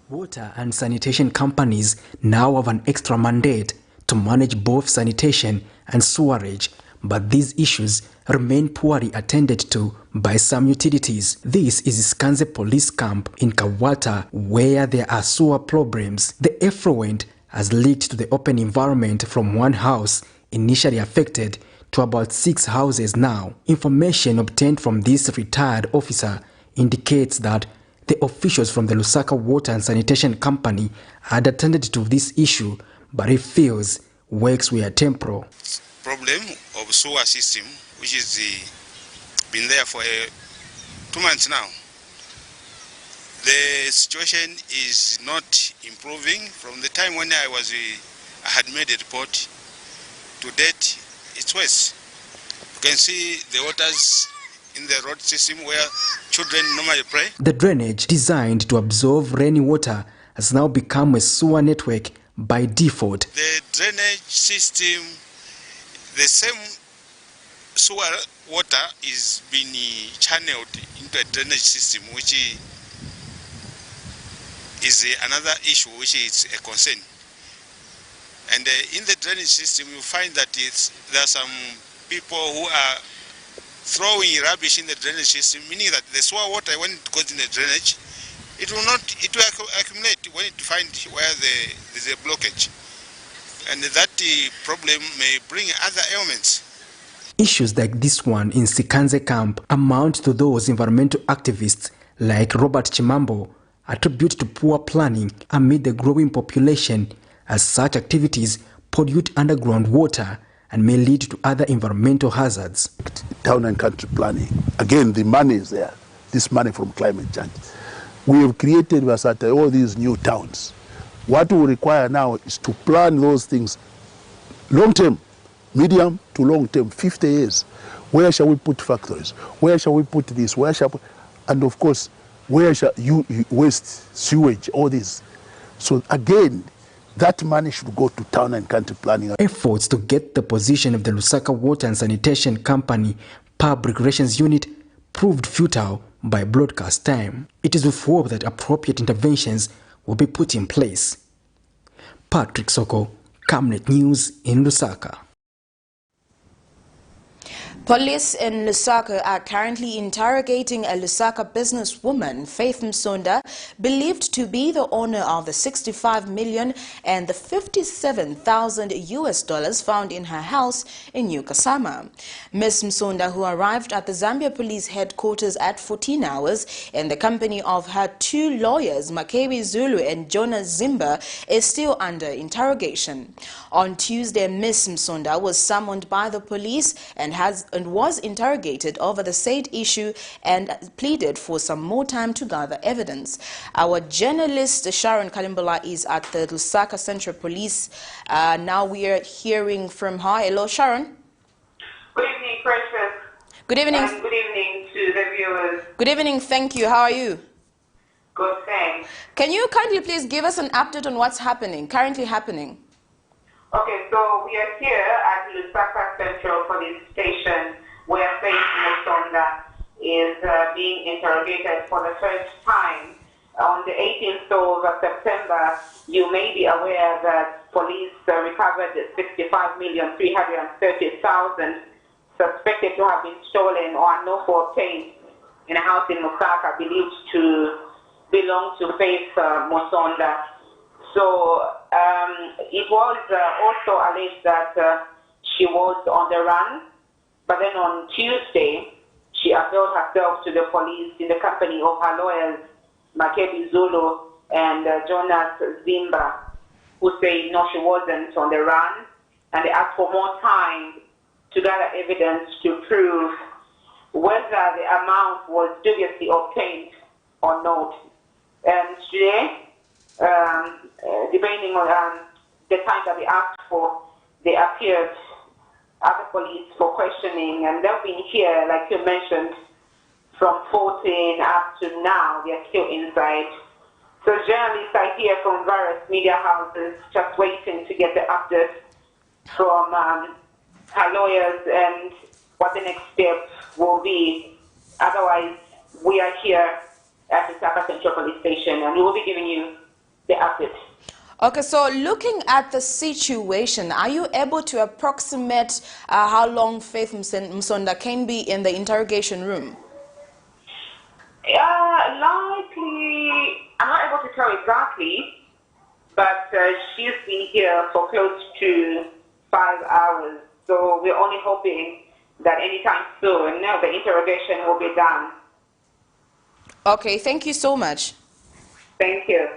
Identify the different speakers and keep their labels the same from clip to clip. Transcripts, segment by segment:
Speaker 1: Water and sanitation companies now have an extra mandate to manage both sanitation and sewerage, but these issues remain poorly attended to by some utilities. This is Skanze police camp in KWACHA, where there are sewer problems. The effluent has leaked to the open environment from one house initially affected to about 6 houses now. Information obtained from this retired officer indicates that the officials from the Lusaka Water and Sanitation Company had attended to this issue, but he feels works were temporal.
Speaker 2: Problem of sewer system, which is been there for 2 months now. The situation is not improving. From the time when I had made a report to date, it's worse. You can see the waters in the road system where children normally play.
Speaker 1: The drainage designed to absorb rainwater has now become a sewer network by default.
Speaker 2: The drainage system, the same sewer water is being channeled into a drainage system, which is another issue which is a concern. And in the drainage system, you find that there are some people who are throwing rubbish in the drainage system, meaning that the sewer water, when it goes in the drainage, it will accumulate when it finds where there's a blockage. And that problem may bring other ailments.
Speaker 1: Issues like this one in Skanze camp amount to those environmental activists like Robert Chimambo attribute to poor planning amid the growing population, as such activities pollute underground water and may lead to other environmental hazards.
Speaker 3: Town and country planning. Again, the money is there, this money from climate change. We have created all these new towns. What we require now is to plan those things long term, medium to long term, 50 years. Where shall we put factories? Where shall we put this? Where shall we... And of course, where shall you waste, sewage, all this? So again, that money should go to town and country planning.
Speaker 1: Efforts to get the position of the Lusaka Water and Sanitation Company Public Relations Unit proved futile by broadcast time. It is with hope that appropriate interventions will be put in place. Patrick Soko, Camnet News in Lusaka.
Speaker 4: Police in Lusaka are currently interrogating a Lusaka businesswoman, Faith Msonda, believed to be the owner of the $65 million and the $57,000 found in her house in New Kasama. Ms. Msonda, who arrived at the Zambia police headquarters at 14 hours in the company of her 2 lawyers, Makebi Zulu and Jonah Zimba, is still under interrogation. On Tuesday, Ms. Msonda was summoned by the police and was interrogated over the said issue and pleaded for some more time to gather evidence. Our journalist Sharon Kalimbala is at the Lusaka Central Police. Now we are hearing from her. Hello, Sharon.
Speaker 5: Good evening, Precious.
Speaker 4: Good evening.
Speaker 5: And good evening to the viewers.
Speaker 4: Good evening. Thank you. How are you?
Speaker 5: Good, thanks.
Speaker 4: Can you kindly please give us an update on what's currently happening?
Speaker 5: Okay, so we are here at Lusaka Central Police Station where Faith Msonda is being interrogated for the first time. On the 18th of September, you may be aware that police recovered $65,330,000 suspected to have been stolen or unlawfully obtained in a house in Lusaka believed to belong to Faith Msonda. So it was also alleged that she was on the run, but then on Tuesday, she availed herself to the police in the company of her lawyers, Makebi Zulu and Jonas Zimba, who say no, she wasn't on the run, and they asked for more time to gather evidence to prove whether the amount was dubiously obtained or not. And today, depending on the time that they asked for, they appeared at the police for questioning, and they've been here, like you mentioned, from 14 up to now. They're still inside. So journalists are here from various media houses just waiting to get the update from her lawyers and what the next step will be. Otherwise, we are here at the Lusaka Central Police Station, and we will be giving you the asset.
Speaker 4: Okay, so looking at the situation, are you able to approximate how long Faith Musonda can be in the interrogation room?
Speaker 5: Likely, I'm not able to tell exactly, but she's been here for close to 5 hours. So we're only hoping that anytime soon, the interrogation will be done.
Speaker 4: Okay, thank you so much.
Speaker 5: Thank you.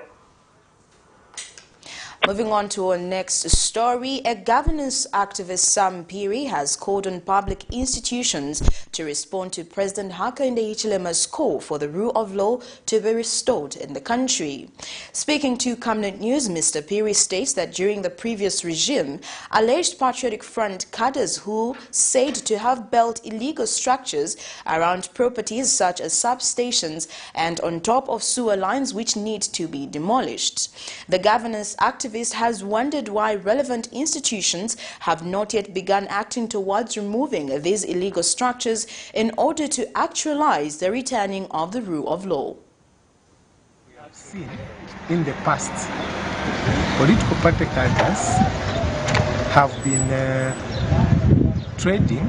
Speaker 4: Moving on to our next story, a governance activist, Sam Piri, has called on public institutions to respond to President Hakainde Hichilema's call for the rule of law to be restored in the country. Speaking to Camnet News, Mr. Piri states that during the previous regime, alleged Patriotic Front cadres who said to have built illegal structures around properties such as substations and on top of sewer lines which need to be demolished. The governance activist has wondered why relevant institutions have not yet begun acting towards removing these illegal structures in order to actualize the returning of the rule of law.
Speaker 6: We have seen in the past, political party cadres have been trading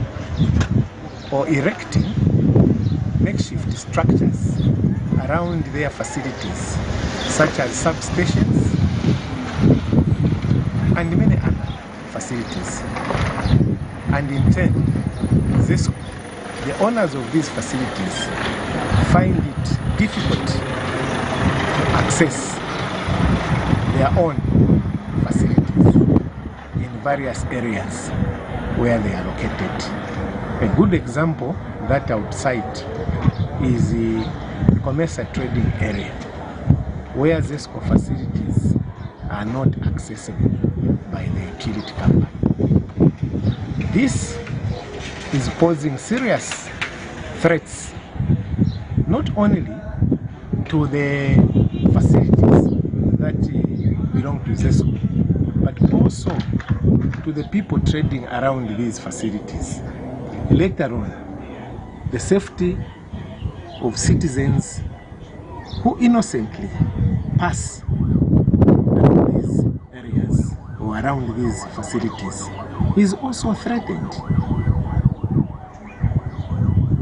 Speaker 6: or erecting makeshift structures around their facilities, such as substations and many other facilities. And in turn, the owners of these facilities find it difficult to access their own facilities in various areas where they are located. A good example that I would cite is the Commercial trading area, where ZESCO facilities are not accessible by the utility company. This is posing serious threats not only to the facilities that belong to ZESCO, but also to the people trading around these facilities. Later on, the safety of citizens who innocently pass around these areas or around these facilities is also threatened.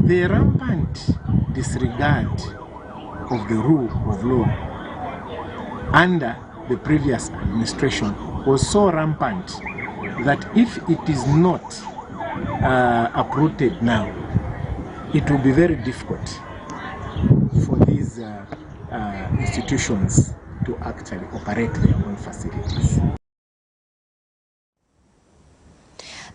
Speaker 6: The rampant disregard of the rule of law under the previous administration was so rampant that if it is not uprooted now, it will be very difficult for these institutions to actually operate their own facilities.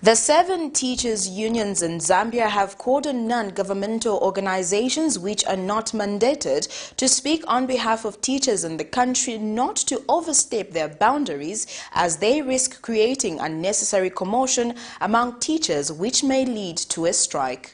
Speaker 4: The 7 teachers' unions in Zambia have called on non-governmental organizations which are not mandated to speak on behalf of teachers in the country not to overstep their boundaries, as they risk creating unnecessary commotion among teachers which may lead to a strike.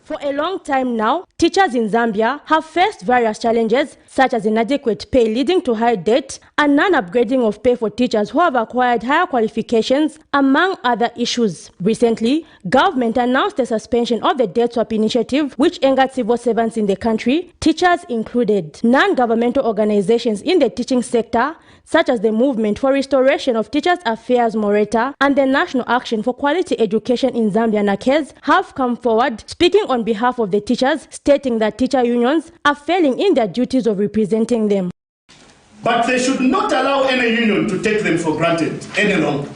Speaker 7: For a long time now, teachers in Zambia have faced various challenges such as inadequate pay leading to high debt and non-upgrading of pay for teachers who have acquired higher qualifications, among other issues. Recently, government announced the suspension of the debt swap initiative, which angered civil servants in the country, teachers included. Non-governmental organizations in the teaching sector, such as the Movement for Restoration of Teachers Affairs Moreta and the National Action for Quality Education in Zambia NACEZ, have come forward speaking on behalf of the teachers, stating that teacher unions are failing in their duties of representing them.
Speaker 8: But they should not allow any union to take them for granted any longer.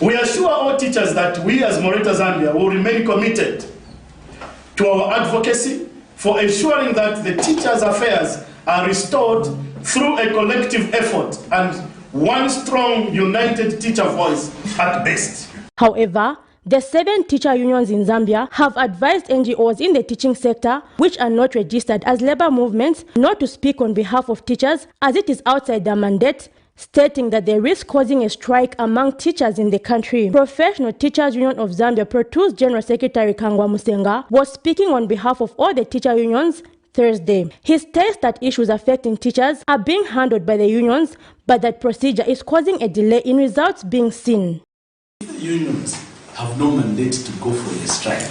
Speaker 8: We assure all teachers that we as Moreta Zambia will remain committed to our advocacy for ensuring that the teachers' affairs are restored through a collective effort and one strong, united teacher voice at best.
Speaker 7: However, the 7 teacher unions in Zambia have advised NGOs in the teaching sector, which are not registered as labor movements, not to speak on behalf of teachers as it is outside their mandate, stating that they risk causing a strike among teachers in the country. Professional Teachers Union of Zambia Protus General Secretary Kangwa Musenga was speaking on behalf of all the teacher unions Thursday. He states that issues affecting teachers are being handled by the unions, but that procedure is causing a delay in results being seen.
Speaker 9: The unions have no mandate to go for a strike.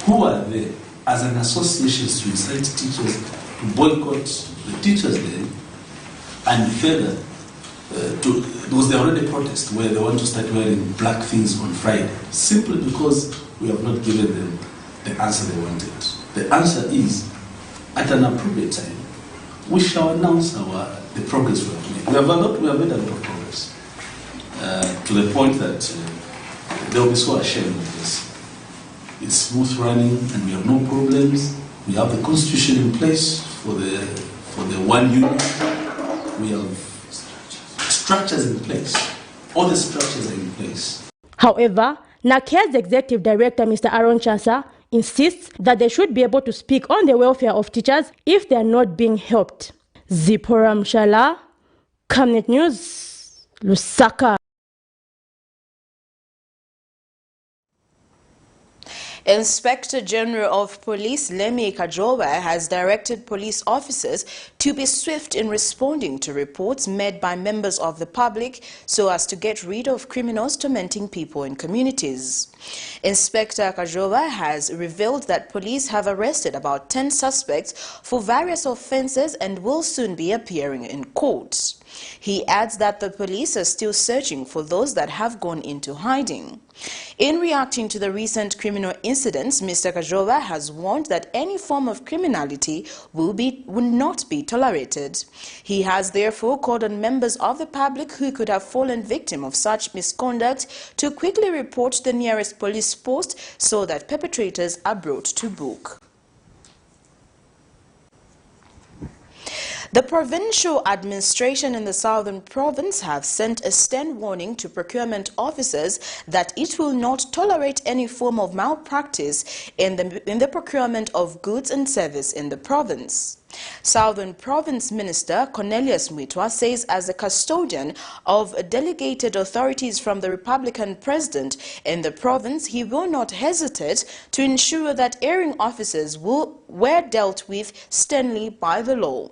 Speaker 9: Who are they as an association to incite teachers to boycott the teachers there, and further, because they already protest where they want to start wearing black things on Friday, simply because we have not given them the answer they wanted. The answer is, at an appropriate time, we shall announce the progress we have made. We have made a lot of progress, to the point that they'll be so ashamed of this. It's smooth running and we have no problems. We have the constitution in place for the one unit. We have structures in place. All the structures are in place.
Speaker 7: However, NACAD's Executive Director, Mr. Aaron Chansa, insists that they should be able to speak on the welfare of teachers if they are not being helped. Zipporah Mshala, Camnet News, Lusaka.
Speaker 4: Inspector General of Police Lemi Kajoba has directed police officers to be swift in responding to reports made by members of the public so as to get rid of criminals tormenting people in communities. Inspector Kajoba has revealed that police have arrested about 10 suspects for various offences and will soon be appearing in court. He adds that the police are still searching for those that have gone into hiding. In reacting to the recent criminal incidents, Mr. Kajoba has warned that any form of criminality will not be tolerated. He has therefore called on members of the public who could have fallen victim of such misconduct to quickly report to the nearest police post so that perpetrators are brought to book. The provincial administration in the southern province have sent a stern warning to procurement officers that it will not tolerate any form of malpractice in the procurement of goods and service in the province. Southern Province Minister Cornelius Mwitwa says as a custodian of delegated authorities from the Republican President in the province, he will not hesitate to ensure that erring officers were dealt with sternly by the law.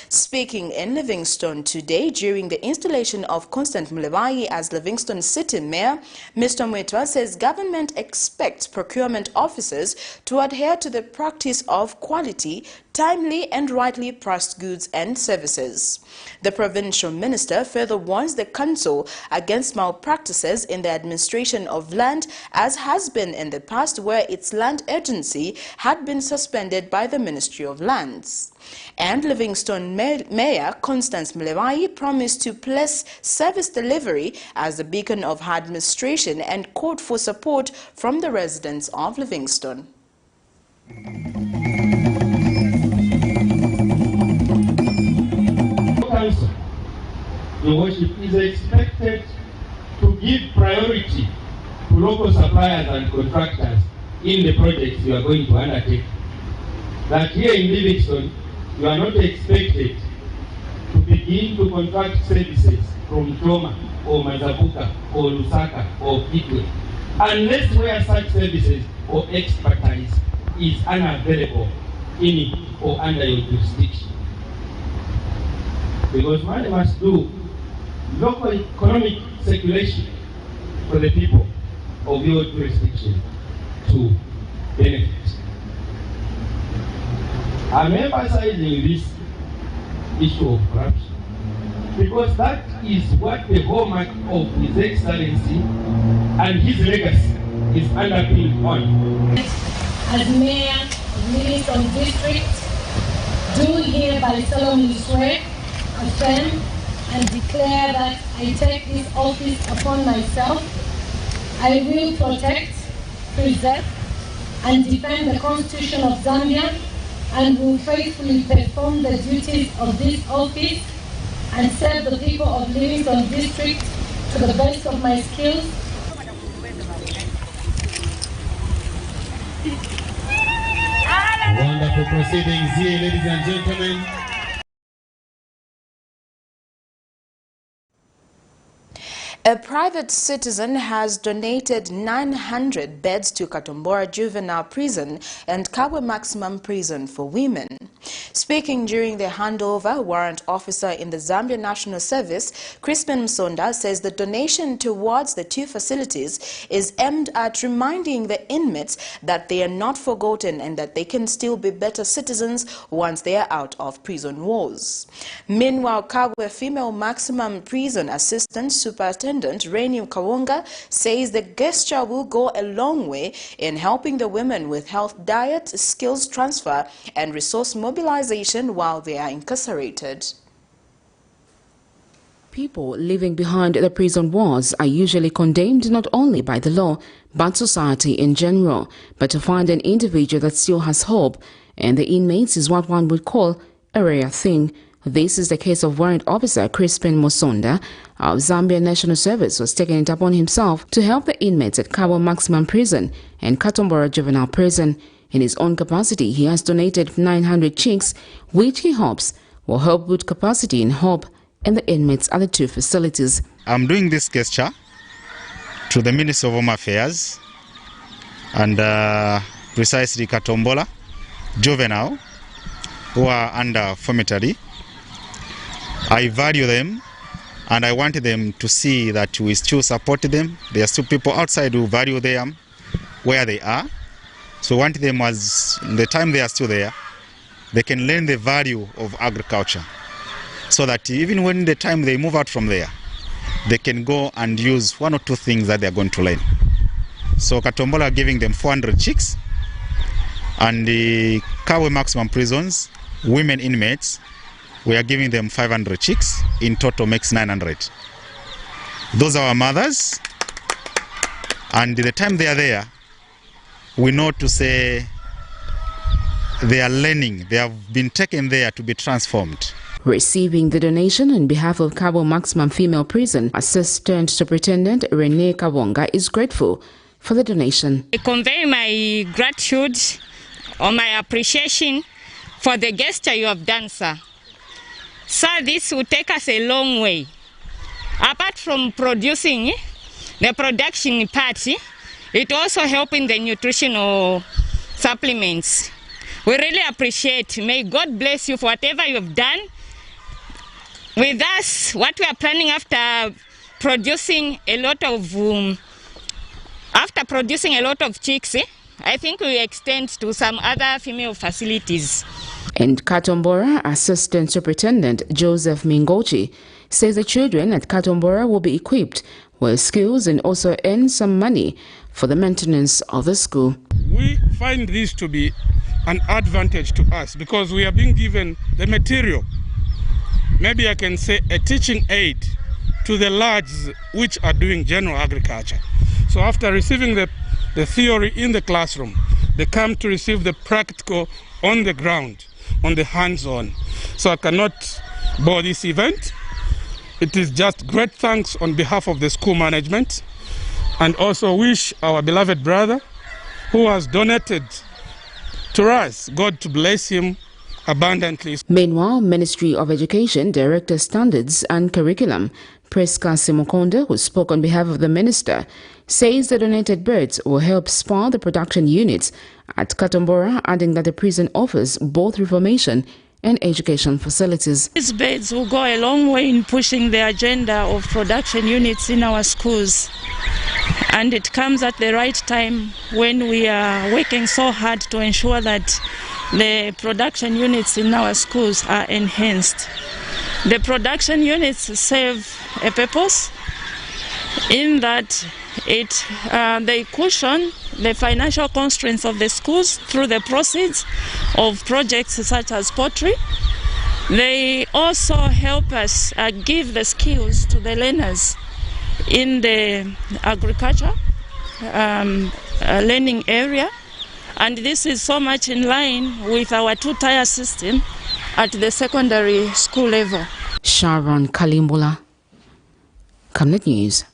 Speaker 4: Speaking in Livingstone today during the installation of Constant MALAWI as Livingstone City Mayor, Mr. Mwitwa says government expects procurement officers to adhere to the practice of quality, timely and rightly priced goods and services. The provincial minister further warns the council against malpractices in the administration of land, as has been in the past where its land agency had been suspended by the Ministry of Lands. And Livingstone Mayor Constance MALAWI promised to place service delivery as a beacon of her administration and called for support from the residents of Livingstone.
Speaker 10: Council, Your Worship, is expected to give priority to local suppliers and contractors in the projects you are going to undertake. That here in Livingstone, you are not expected to begin to contract services from Toma or Mazabuka or Lusaka or Kitwe, unless where such services or expertise is unavailable in it or under your jurisdiction. Because money must do local economic circulation for the people of your jurisdiction to benefit. I'm emphasizing this issue of corruption because that is what the hallmark of His Excellency and his legacy is underpinned on.
Speaker 11: As Mayor of Livingstone District, do hereby solemnly swear, affirm, and declare that I take this office upon myself. I will protect, preserve, and defend the Constitution of Zambia, and will faithfully perform the duties of this office and serve the people of Livingstone District to the best of my skills.
Speaker 10: Wonderful proceedings here, ladies and gentlemen.
Speaker 4: A private citizen has donated 900 beds to Katombora Juvenile Prison and Kabwe Maximum Prison for Women. Speaking during the handover, warrant officer in the Zambia National Service, Crispin Musonda, says the donation towards the two facilities is aimed at reminding the inmates that they are not forgotten and that they can still be better citizens once they are out of prison walls. Meanwhile, KWACHA Female Maximum Prison Assistant Superintendent Rainy Kawonga says the gesture will go a long way in helping the women with health, diet, skills transfer and resource mobilization while they are incarcerated.
Speaker 12: People living behind the prison walls are usually condemned not only by the law but society in general. But to find an individual that still has hope and the inmates is what one would call a rare thing. This is the case of Warrant Officer Crispin Musonda of Zambia National Service, was taking it upon himself to help the inmates at KWACHA Maximum Prison and Katombora Juvenile Prison. In his own capacity, he has donated 900 chicks, which he hopes will help build capacity and hope in the inmates at the two facilities.
Speaker 13: I'm doing this gesture to the Minister of Home Affairs and precisely Katombola Juvenile, who are under formatory. I value them and I want them to see that we still support them. There are still people outside who value them where they are. So I want them, as the time they are still there, they can learn the value of agriculture. So that even when the time they move out from there, they can go and use one or two things that they are going to learn. So Katombola are giving them 400 chicks, and the KWACHA Maximum Prisons, women inmates, we are giving them 500 chicks. In total makes 900. Those are our mothers, and the time they are there, we know to say they are learning, they have been taken there to be transformed.
Speaker 12: Receiving the donation on behalf of KWACHA Maximum Female Prison, Assistant Superintendent Rainy Kawonga is grateful for the donation.
Speaker 14: I convey my gratitude or my appreciation for the gesture you have done, sir. Sir, this will take us a long way. Apart from producing the production party, it also helping the nutritional supplements. We really appreciate. May God bless you for whatever you've done. With us, what we are planning after producing a lot of chicks, I think we extend to some other female facilities.
Speaker 12: And Katombora Assistant Superintendent Joseph Mingochi says the children at Katombora will be equipped with skills and also earn some money for the maintenance of the school.
Speaker 15: We find this to be an advantage to us because we are being given the material. Maybe I can say a teaching aid to the lads which are doing general agriculture. So after receiving the theory in the classroom, they come to receive the practical on the ground, on the hands-on. So I cannot bore this event. It is just great thanks on behalf of the school management, and also wish our beloved brother who has donated to us, God to bless him abundantly.
Speaker 12: Meanwhile, Ministry of Education Director Standards and Curriculum, Priska Simokonda, who spoke on behalf of the minister, says the donated birds will help spur the production units at Katombora, adding that the prison offers both reformation and education facilities.
Speaker 16: These birds will go a long way in pushing the agenda of production units in our schools. And it comes at the right time when we are working so hard to ensure that the production units in our schools are enhanced. The production units serve a purpose in that they cushion the financial constraints of the schools through the proceeds of projects such as pottery. They also help us give the skills to the learners in the agriculture learning area, and this is so much in line with our two-tier system at the secondary school level.
Speaker 12: Sharon Kalimbula, Camnet News.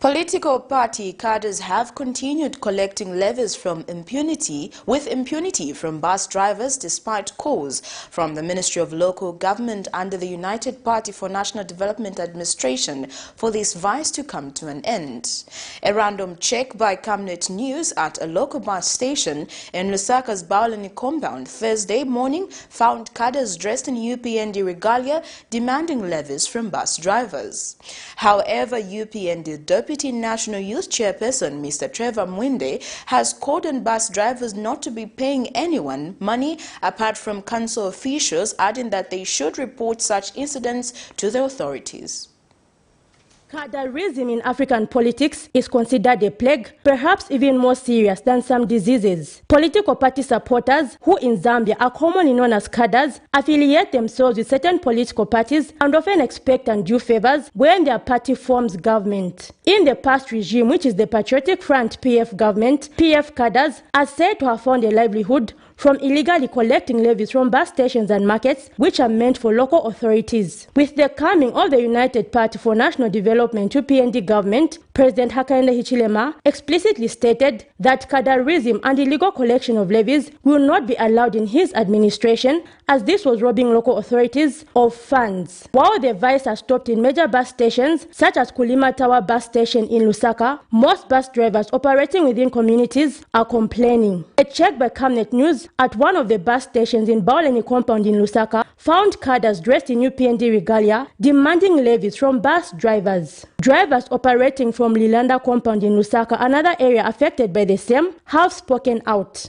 Speaker 4: Political party cadres have continued collecting levies with impunity from bus drivers despite calls from the Ministry of Local Government under the United Party for National Development Administration for this vice to come to an end. A random check by Camnet News at a local bus station in Lusaka's Baulani compound Thursday morning found cadres dressed in UPND regalia demanding levies from bus drivers. However, UPND Deputy National Youth Chairperson Mr. Trevor Mwinde has called on bus drivers not to be paying anyone money apart from council officials, adding that they should report such incidents to the authorities.
Speaker 7: Cadreism in African politics is considered a plague, perhaps even more serious than some diseases. Political party supporters, who in Zambia are commonly known as cadres, affiliate themselves with certain political parties and often expect undue favors when their party forms government. In the past regime, which is the Patriotic Front PF government, PF cadres are said to have found a livelihood from illegally collecting levies from bus stations and markets, which are meant for local authorities. With the coming of the United Party for National Development UPND government, President Hakainde Hichilema explicitly stated that cadreism and illegal collection of levies will not be allowed in his administration, as this was robbing local authorities of funds. While the vice has stopped in major bus stations, such as Kulima Tower bus station in Lusaka, most bus drivers operating within communities are complaining. A check by Camnet News at one of the bus stations in Baulani compound in Lusaka found cadres dressed in UPND regalia demanding levies from bus drivers. Drivers operating from Lilanda compound in Lusaka, another area affected by the same, have spoken out.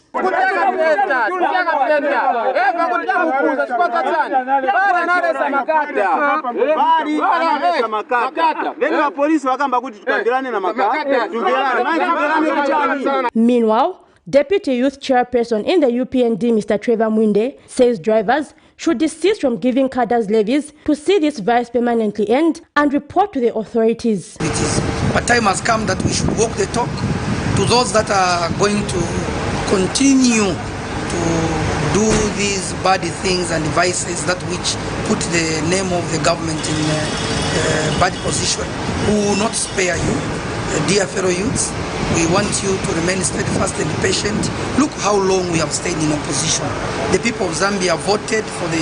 Speaker 7: Meanwhile, Deputy Youth Chairperson in the UPND, Mr. Trevor Mwinde, says drivers should desist from giving cadres levies to see this vice permanently end and report to the authorities.
Speaker 17: But time has come that we should walk the talk to those that are going to continue to do these bad things and vices that which put the name of the government in a bad position, who will not spare you. Dear fellow youths, we want you to remain steadfast and patient. Look how long we have stayed in opposition. The people of Zambia voted for the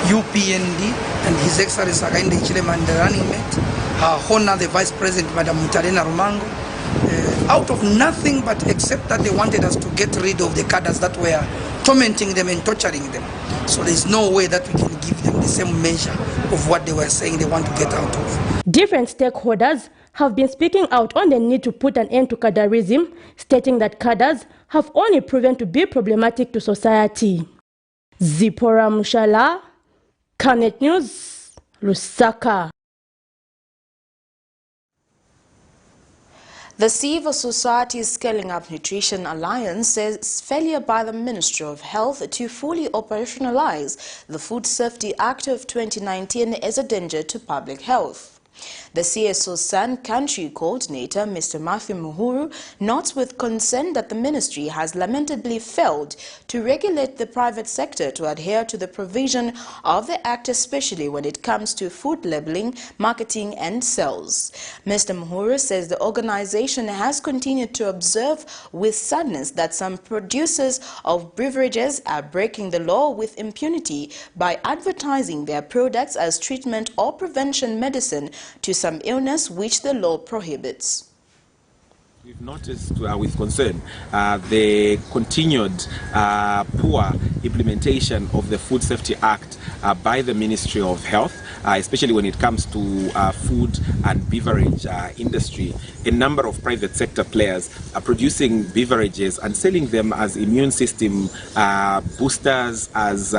Speaker 17: UPND and His Excellency Hakainde Hichilema and the running mate, honor the Vice President, Madam Mutarena Rumango, out of nothing but except that they wanted us to get rid of the cadres that were tormenting them and torturing them. So there's no way that we can give them the same measure of what they were saying they want to get out of. Different stakeholders have been speaking out on the need to put an end to cadreism, stating that cadres have only proven to be problematic to society. Zipporah Mushala, Camnet News, Lusaka.
Speaker 4: The Civil Society Scaling Up Nutrition Alliance says failure by the Ministry of Health to fully operationalize the Food Safety Act of 2019 is a danger to public health. The CSO Sun Country Coordinator, Mr. Matthew Muhuru, notes with concern that the ministry has lamentably failed to regulate the private sector to adhere to the provision of the Act, especially when it comes to food labeling, marketing and sales. Mr. Muhuru says the organization has continued to observe with sadness that some producers of beverages are breaking the law with impunity by advertising their products as treatment or prevention medicine to some illness which the law prohibits.
Speaker 18: We've noticed with concern the continued poor implementation of the Food Safety Act by the Ministry of Health, especially when it comes to food and beverage industry. A number of private sector players are producing beverages and selling them as immune system boosters, as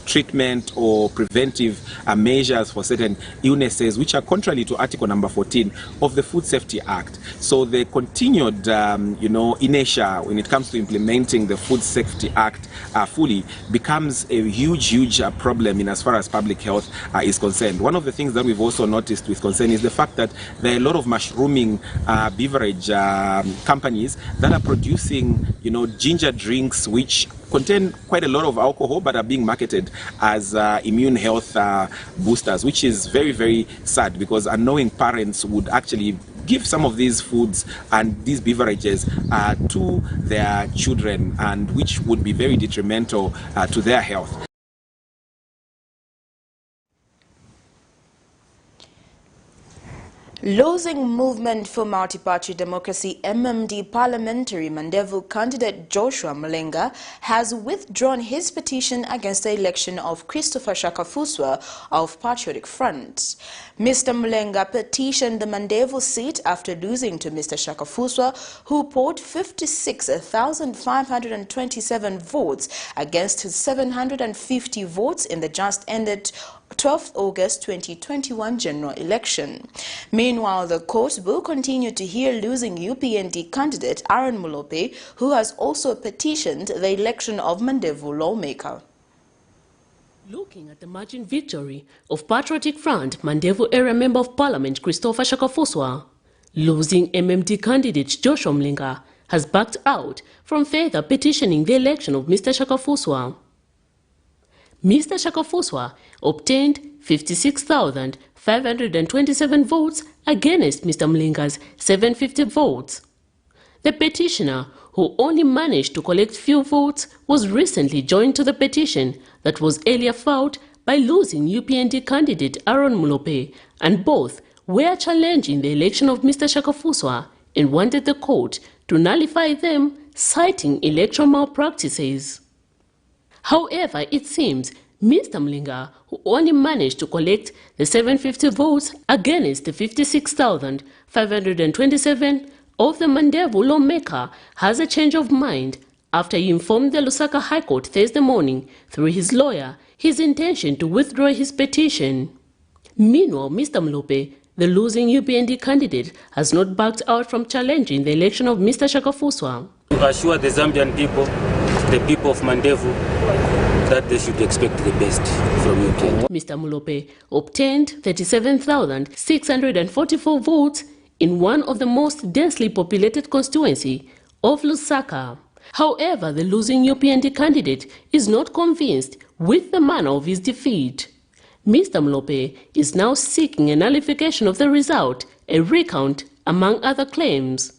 Speaker 18: treatment or preventive measures for certain illnesses, which are contrary to Article number 14 of the Food Safety Act. So the continued inertia when it comes to implementing the Food Safety Act fully becomes a huge problem in as far as public health is concerned. One of the things that we've also noticed with concern is the fact that there are a lot of mushrooming beverage companies that are producing ginger drinks which contain quite a lot of alcohol but are being marketed as immune health boosters, which is very sad, because unknowing parents would actually give some of these foods and these beverages to their children, and which would be very detrimental to their health.
Speaker 4: Losing Movement for Multi-Party Democracy MMD parliamentary Mandevu candidate Joshua Mlenga has withdrawn his petition against the election of Christopher Shakafuswa of Patriotic Front. Mr. Mlenga petitioned the Mandevu seat after losing to Mr. Shakafuswa, who polled 56,527 votes against 750 votes in the just ended 12th August 2021 general election. Meanwhile, the court will continue to hear losing UPND candidate Aaron Mulope, who has also petitioned the election of Mandevu lawmaker.
Speaker 19: Looking at the margin victory of Patriotic Front Mandevu area Member of Parliament Christopher Shakafuswa, losing MMD candidate Joshua Mlenga has backed out from further petitioning the election of Mr. Shakafuswa. Mr. Shakafuswa obtained 56,527 votes against Mr. Mlenga's 750 votes. The petitioner, who only managed to collect few votes, was recently joined to the petition that was earlier filed by losing UPND candidate Aaron Mulope, and both were challenging the election of Mr. Shakafuswa and wanted the court to nullify them, citing electoral malpractices. However, it seems Mr. Mlenga, who only managed to collect the 750 votes against the 56,527 of the Mandevu lawmaker, has a change of mind after he informed the Lusaka High Court Thursday morning through his lawyer his intention to withdraw his petition. Meanwhile, Mr. Mlope, the losing UPND candidate, has not backed out from challenging the election of Mr. Shakafuswa.
Speaker 20: To assure the Zambian people, the people of Mandevu, that they should expect the best from UPND.
Speaker 19: Mr. Mulope obtained 37,644 votes in one of the most densely populated constituency of Lusaka. However, the losing UPND candidate is not convinced with the manner of his defeat. Mr. Mulope is now seeking a nullification of the result, a recount, among other claims.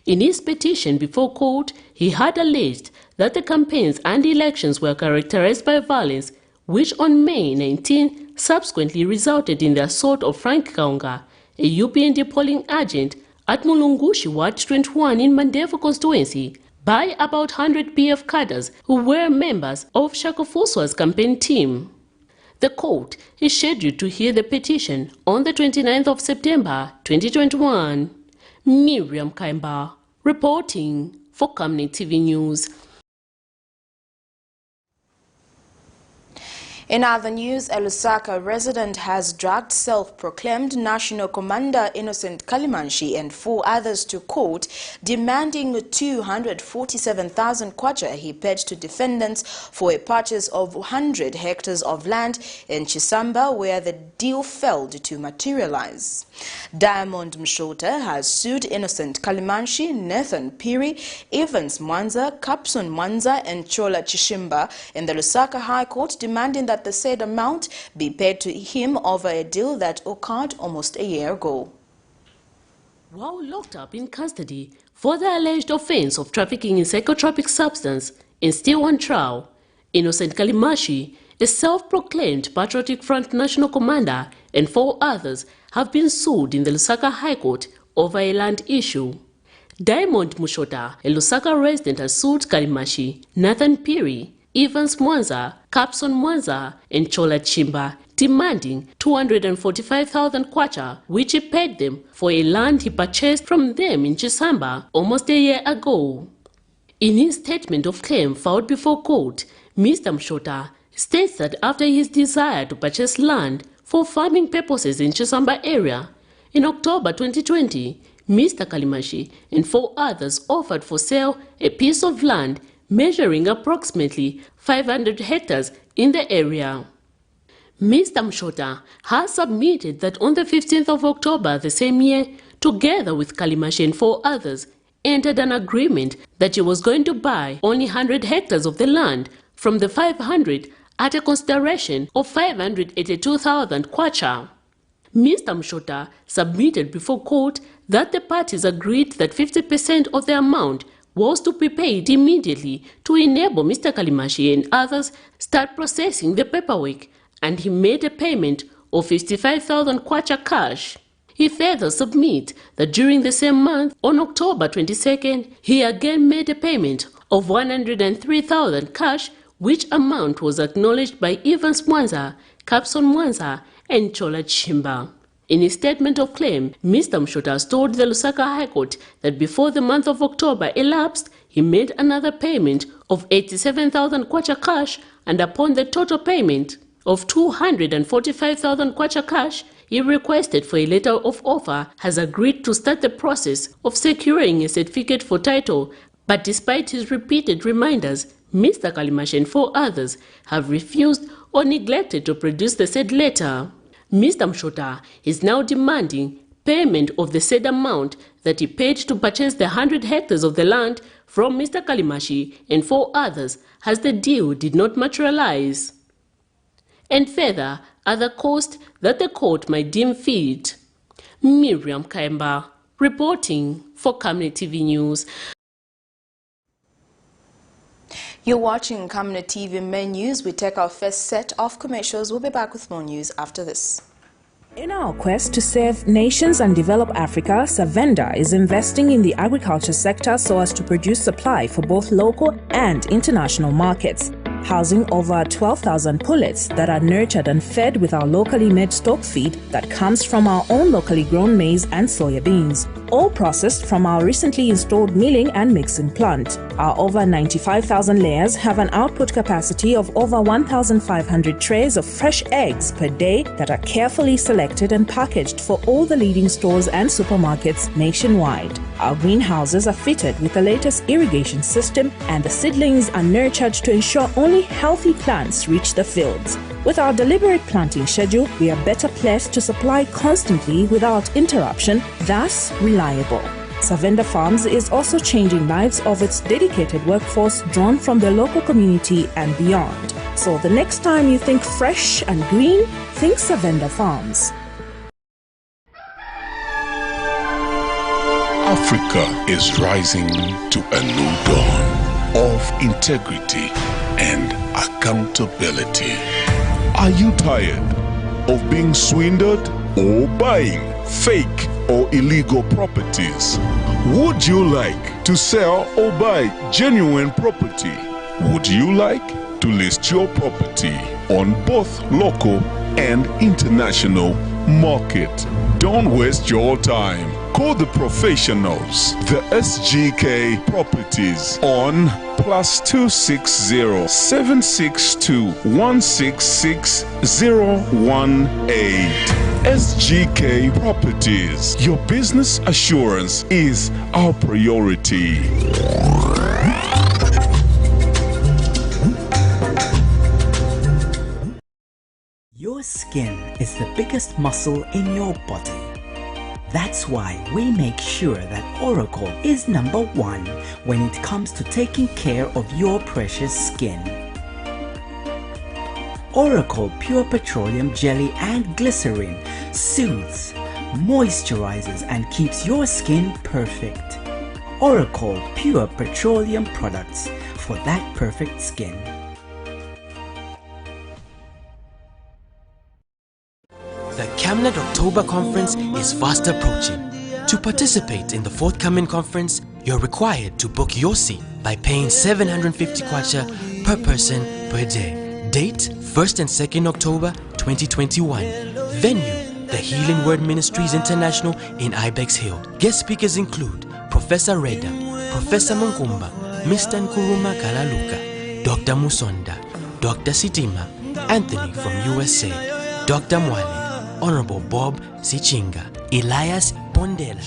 Speaker 19: In his petition before court, he had alleged that the campaigns and elections were characterized by violence, which on May 19 subsequently resulted in the assault of Frank Kaunga, a UPND polling agent at Mulungushi Ward 21 in Mandevu constituency, by about 100 PF cadres who were members of Shakafuswa's campaign team. The court is scheduled to hear the petition on the 29th of September 2021. Miriam Kaimba reporting for Camnet TV News.
Speaker 4: In other news, a Lusaka resident has dragged self-proclaimed National Commander Innocent Kalimanshi and 4 others to court, demanding 247,000 kwacha he paid to defendants for a purchase of 100 hectares of land in Chisamba, where the deal failed to materialize. Diamond Mshota has sued Innocent Kalimanshi, Nathan Piri, Evans Mwanza, Kapson Mwanza and Chola Chishimba in the Lusaka High Court, demanding that the said amount be paid to him over a deal that occurred almost a year ago.
Speaker 19: While locked up in custody for the alleged offense of trafficking in psychotropic substance and still on trial, Innocent Kalimanshi, a self-proclaimed Patriotic Front National Commander, and 4 others have been sued in the Lusaka High Court over a land issue. Diamond Mushota, a Lusaka resident, has sued Kalimanshi, Nathan Piri, Evans Mwanza, Kapson Mwanza and Chola Chimba, demanding 245,000 kwacha, which he paid them for a land he purchased from them in Chisamba almost a year ago. In his statement of claim filed before court, Mr. Mshota states that after his desire to purchase land for farming purposes in Chisamba area, in October 2020, Mr. Kalimanshi and 4 others offered for sale a piece of land measuring approximately 500 hectares in the area. Mr. Mshota has submitted that on the 15th of October the same year, together with Kalimanshi and 4 others, entered an agreement that he was going to buy only 100 hectares of the land from the 500 at a consideration of 582,000 kwacha. Mr. Mshota submitted before court that the parties agreed that 50% of the amount was to be paid immediately to enable Mr. Kalimanshi and others start processing the paperwork, and he made a payment of 55,000 kwacha cash. He further submit that during the same month, on October 22nd, he again made a payment of 103,000 cash, which amount was acknowledged by Evans Mwanza, Capson Mwanza, and Chola Chimba. In his statement of claim, Mr. Mshota told the Lusaka High Court that before the month of October elapsed, he made another payment of 87,000 kwacha cash, and upon the total payment of 245,000 kwacha cash, he requested for a letter of offer, has agreed to start the process of securing a certificate for title, but despite his repeated reminders, Mr. Kalimanshi and 4 others have refused or neglected to produce the said letter. Mr. Mshota is now demanding payment of the said amount that he paid to purchase the 100 hectares of the land from Mr. Kalimanshi and 4 others, as the deal did not materialize. And further, other costs that the court might deem fit. Miriam Kaimba, reporting for Camnet TV News.
Speaker 4: You're watching Camnet TV Main News. We take our first set of commercials. We'll be back with more news after this.
Speaker 21: In our quest to serve nations and develop Africa, Savenda is investing in the agriculture sector so as to produce supply for both local and international markets, housing over 12,000 pullets that are nurtured and fed with our locally made stock feed that comes from our own locally grown maize and soya beans, all processed from our recently installed milling and mixing plant. Our over 95,000 layers have an output capacity of over 1,500 trays of fresh eggs per day that are carefully selected and packaged for all the leading stores and supermarkets nationwide. Our greenhouses are fitted with the latest irrigation system, and the seedlings are nurtured to ensure only healthy plants reach the fields. With our deliberate planting schedule, we are better placed to supply constantly without interruption, thus reliable. Savenda Farms is also changing lives of its dedicated workforce drawn from the local community and beyond. So the next time you think fresh and green, think Savenda Farms.
Speaker 22: Africa is rising to a new dawn of integrity and accountability. Are you tired of being swindled or buying fake or illegal properties? Would you like to sell or buy genuine property? Would you like to list your property on both local and international market? Don't waste your time. Call the professionals, the SGK Properties, on +260 762 166 018. SGK Properties. Your business assurance is our priority.
Speaker 23: Your skin is the biggest muscle in your body. That's why we make sure that Oracle is #1 when it comes to taking care of your precious skin. Oracle Pure Petroleum Jelly and Glycerin soothes, moisturizes and keeps your skin perfect. Oracle Pure Petroleum products for that perfect skin.
Speaker 24: The Camnet October Conference is fast approaching. To participate in the forthcoming conference, you're required to book your seat by paying 750 kwacha per person per day. Date 1st and 2nd October 2021. Venue The Healing Word Ministries International in Ibex Hill. Guest speakers include Professor Reda, Professor Munkumba, Mr. Nkuruma Kalaluka, Dr. Musonda, Dr. Sitima, Anthony from USA, Dr. Mwale, Honorable Bob Sichinga, Elias Pondela,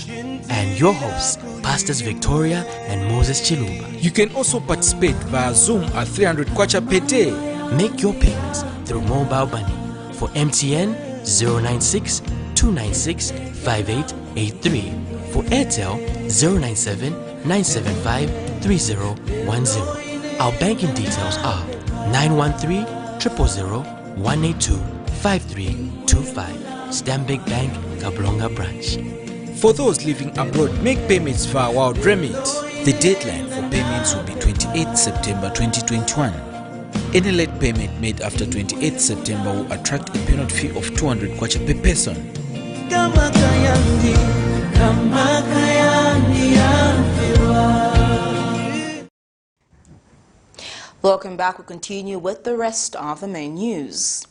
Speaker 24: and your hosts, Pastors Victoria and Moses Chiluba.
Speaker 25: You can also participate via Zoom at 300 kwacha per day.
Speaker 24: Make your payments through mobile money. For MTN, 096 296 5883. For Airtel, 097 975 3010. Our banking details are 913 000 182 5325, Stanbic Bank, Kablonga Branch.
Speaker 25: For those living abroad, make payments via Wild Remit. The deadline for payments will be 28 September 2021. Any late payment made after 28 September will attract a penalty fee of 200 kwacha per person.
Speaker 4: Welcome back. We'll continue with the rest of the main news.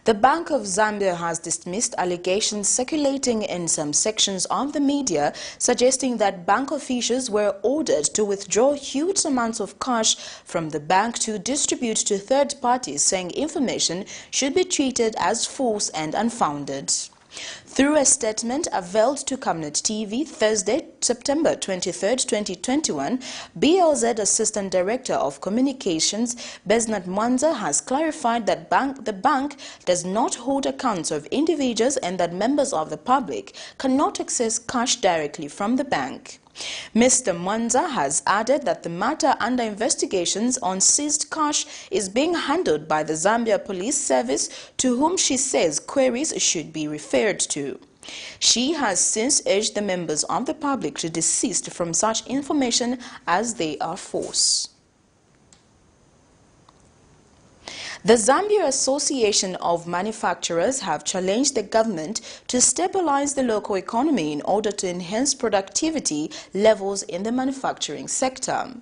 Speaker 4: The Bank of Zambia has dismissed allegations circulating in some sections of the media suggesting that bank officials were ordered to withdraw huge amounts of cash from the bank to distribute to third parties, saying information should be treated as false and unfounded. Through a statement availed to Camnet TV Thursday, September 23, 2021, BLZ Assistant Director of Communications, Besnat Mwanza, has clarified that the bank does not hold accounts of individuals and that members of the public cannot access cash directly from the bank. Mr. Mwanza has added that the matter under investigations on seized cash is being handled by the Zambia Police Service, to whom she says queries should be referred to. She has since urged the members of the public to desist from such information as they are false. The Zambia Association of Manufacturers have challenged the government to stabilize the local economy in order to enhance productivity levels in the manufacturing sector.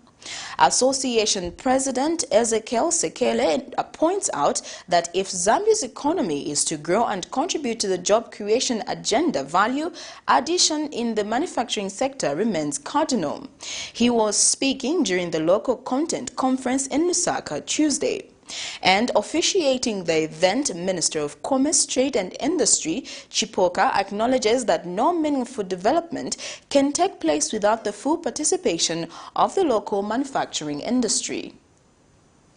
Speaker 4: Association President Ezekiel Sekele points out that if Zambia's economy is to grow and contribute to the job creation agenda, value addition in the manufacturing sector remains cardinal. He was speaking during the local content conference in Lusaka Tuesday. And officiating the event, Minister of Commerce, Trade and Industry, Chipoka, acknowledges that no meaningful development can take place without the full participation of the local manufacturing industry.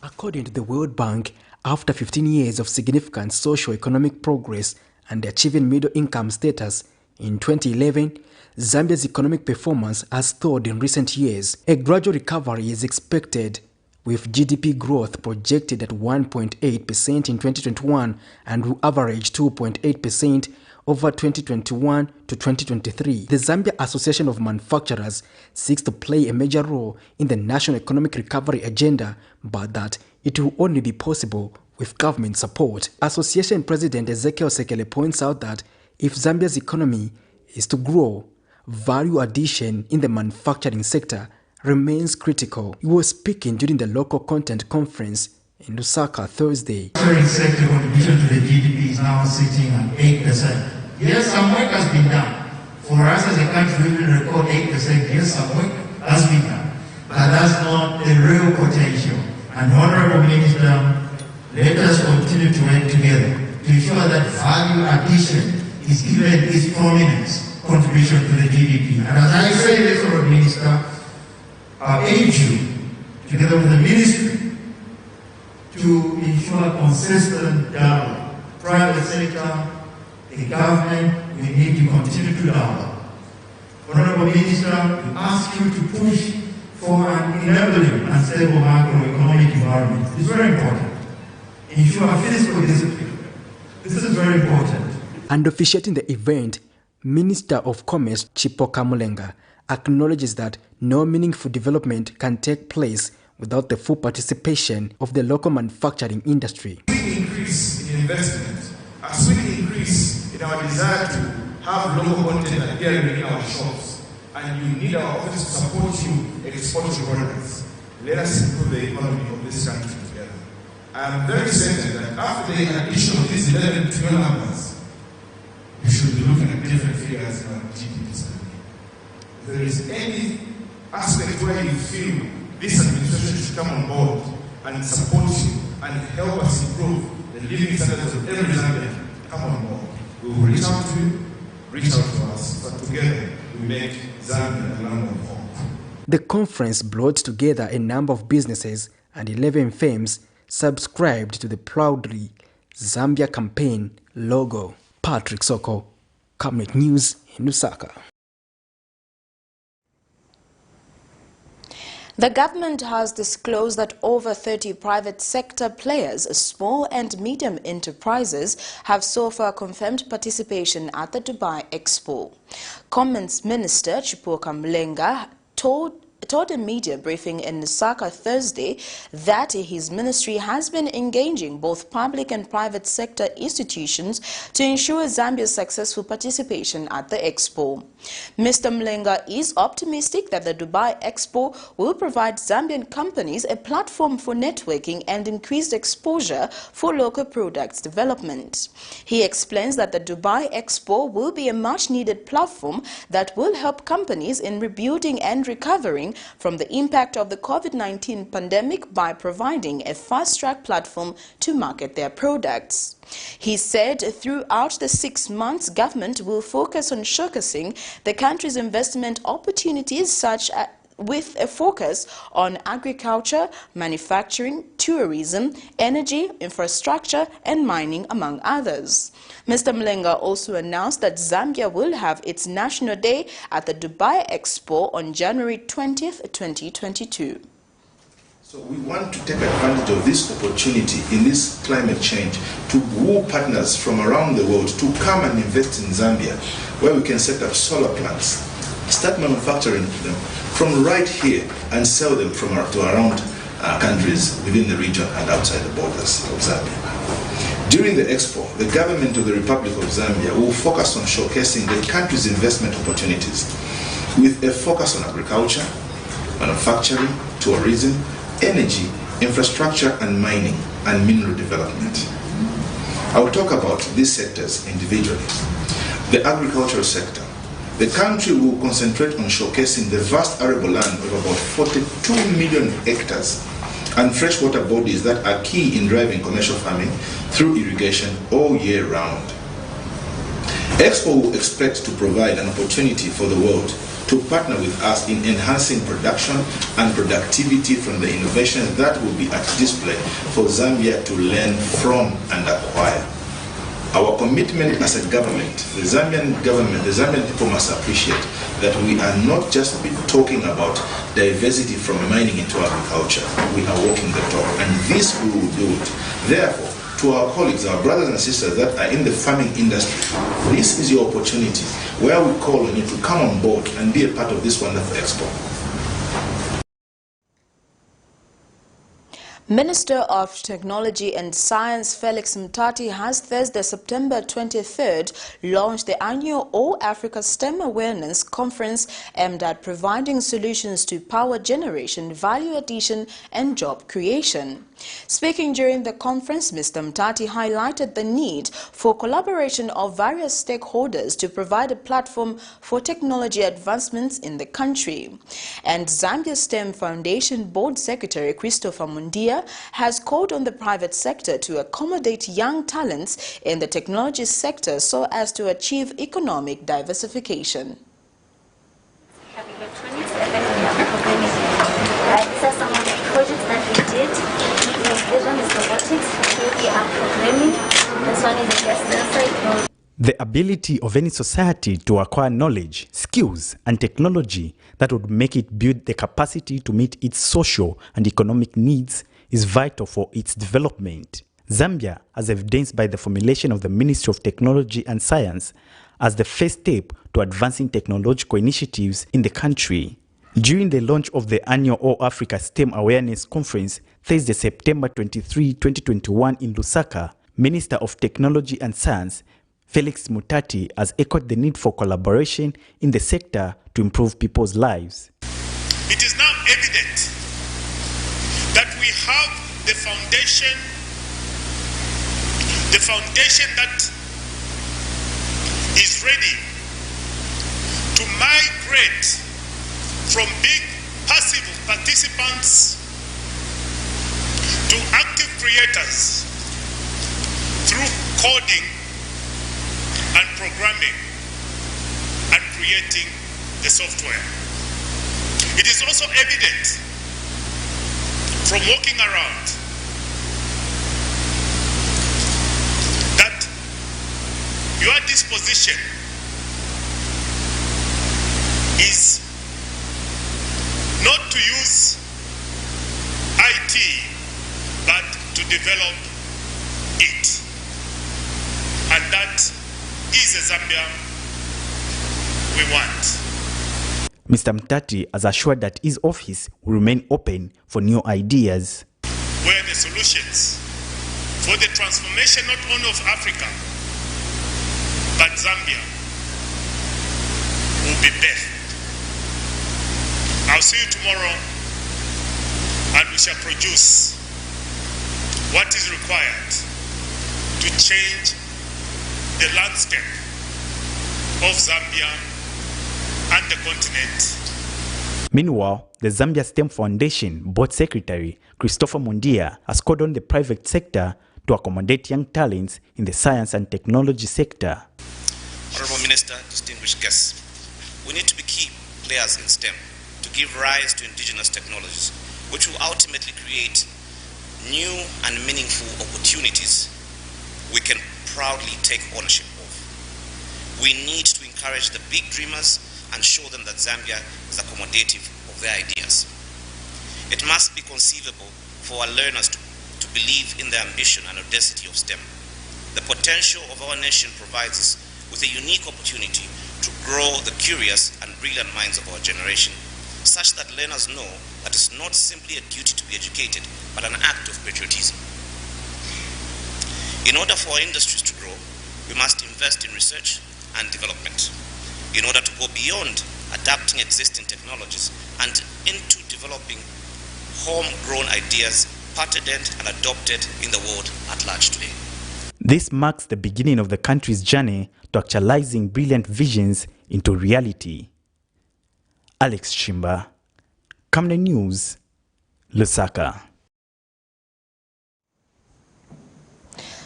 Speaker 23: According to the World Bank, after 15 years of significant socio-economic progress and achieving middle-income status, in 2011, Zambia's economic performance has stalled in recent years. A gradual recovery is expected, with GDP growth projected at 1.8% in 2021 and will average 2.8% over 2021 to 2023. The Zambia Association of Manufacturers seeks to play a major role in the national economic recovery agenda, but that it will only be possible with government support. Association President Ezekiel Sekele points out that if Zambia's economy is to grow, value addition in the manufacturing sector remains critical. He was speaking during the local content conference in Lusaka Thursday.
Speaker 1: The manufacturing sector contribution to the GDP is now sitting at 8%. Yes, some work has been done. For us as a country, we will record 8%. Yes, some work has been done. But that's not the real potential. And Honorable Minister, let us continue to work together to ensure that value addition is given its prominence contribution to the GDP. And as I say this, Honorable Minister, I urge you, together with the ministry, to ensure consistent dialogue. Private sector, the government, we need to continue to dialogue. Honorable Minister, we ask you to push for an enabling and stable macroeconomic environment. It's very important. Ensure fiscal discipline. This is very important.
Speaker 23: And officiating the event, Minister of Commerce Chipoka Mulenga acknowledges that no meaningful development can take place without the full participation of the local manufacturing industry.
Speaker 2: As we increase in investment, as we increase in our desire to have local content appearing in our shops, and you need our office to support you export your products, let us improve the economy of this country together. I am very certain that after the addition of these 11 to your numbers, you should be looking at different figures in our GDP. If there is any aspect where you feel this administration should come on board and support you and help us improve the living standards of every Zambian, come on board. We will reach out to you, reach out to us, but together we make Zambia a land of hope.
Speaker 23: The conference brought together a number of businesses and 11 firms subscribed to the Proudly Zambia campaign logo. Patrick Soko, Camnet News in Lusaka.
Speaker 4: The government has disclosed that over 30 private sector players, small and medium enterprises, have so far confirmed participation at the Dubai Expo. Commerce Minister Chipoka Mlenga told a media briefing in Lusaka Thursday that his ministry has been engaging both public and private sector institutions to ensure Zambia's successful participation at the Expo. Mr. Mlenga is optimistic that the Dubai Expo will provide Zambian companies a platform for networking and increased exposure for local products development. He explains that the Dubai Expo will be a much-needed platform that will help companies in rebuilding and recovering from the impact of the COVID-19 pandemic by providing a fast-track platform to market their products. He said throughout the 6 months, government will focus on showcasing the country's investment opportunities with a focus on agriculture, manufacturing, tourism, energy, infrastructure and mining, among others. Mr. Mlenga also announced that Zambia will have its National Day at the Dubai Expo on January 20th, 2022.
Speaker 2: So we want to take advantage of this opportunity in this climate change to woo partners from around the world to come and invest in Zambia, where we can set up solar plants, start manufacturing them from right here and sell them to around countries within the region and outside the borders of Zambia. During the Expo, the government of the Republic of Zambia will focus on showcasing the country's investment opportunities with a focus on agriculture, manufacturing, tourism, energy, infrastructure and mining and mineral development. I will talk about these sectors individually. The agricultural sector. The country will concentrate on showcasing the vast arable land of about 42 million hectares and freshwater bodies that are key in driving commercial farming through irrigation all year round. Expo will expect to provide an opportunity for the world to partner with us in enhancing production and productivity from the innovations that will be at display for Zambia to learn from and acquire. Our commitment as a government, the Zambian people must appreciate that we are not just talking about diversity from mining into agriculture. We are walking the talk, and this we will do it. Therefore, to our colleagues, our brothers and sisters that are in the farming industry, this is your opportunity where we call on you to come on board and be a part of this wonderful expo.
Speaker 4: Minister of Technology and Science Felix Mutati has Thursday, September 23rd, launched the annual All Africa STEM Awareness Conference aimed at providing solutions to power generation, value addition and job creation. Speaking during the conference, Mr. Mutati highlighted the need for collaboration of various stakeholders to provide a platform for technology advancements in the country. And Zambia STEM Foundation Board Secretary Christopher Mundia has called on the private sector to accommodate young talents in the technology sector so as to achieve economic diversification.
Speaker 3: Having electronics, and then we have programming. These are some of the projects that we did. This one is robotics, here we are programming. This one is a gas sensor.
Speaker 5: The ability of any society to acquire knowledge, skills and technology that would make it build the capacity to meet its social and economic needs is vital for its development. Zambia, as evidenced by the formulation of the Ministry of Technology and Science, as the first step to advancing technological initiatives in the country. During the launch of the annual All Africa STEM Awareness Conference, Thursday, September 23, 2021 in Lusaka, Minister of Technology and Science Felix Mutati has echoed the need for collaboration in the sector to improve people's lives.
Speaker 6: It is now evident that we have the foundation that is ready to migrate from big passive participants to active creators through coding and programming and creating the software. It is also evident from walking around that your disposition is not to use develop it. And that is a Zambia we want.
Speaker 5: Mr. Mtati has assured that his office will remain open for new ideas.
Speaker 6: Where the solutions for the transformation not only of Africa, but Zambia will be best. I'll see you tomorrow and we shall produce what is required to change the landscape of Zambia and the continent.
Speaker 5: Meanwhile, the Zambia STEM Foundation Board Secretary Christopher Mundia has called on the private sector to accommodate young talents in the science and technology sector.
Speaker 8: Honorable Minister, distinguished guests, we need to be key players in STEM to give rise to indigenous technologies, which will ultimately create new and meaningful opportunities we can proudly take ownership of. We need to encourage the big dreamers and show them that Zambia is accommodative of their ideas. It must be conceivable for our learners to believe in the ambition and audacity of STEM. The potential of our nation provides us with a unique opportunity to grow the curious and brilliant minds of our generation, such that learners know that it's not simply a duty to be educated, but an act of patriotism. In order for our industries to grow, we must invest in research and development, in order to go beyond adapting existing technologies and into developing homegrown ideas patented and adopted in the world at large today.
Speaker 5: This marks the beginning of the country's journey to actualizing brilliant visions into reality. Alex Chimba, Camnet News, Lusaka.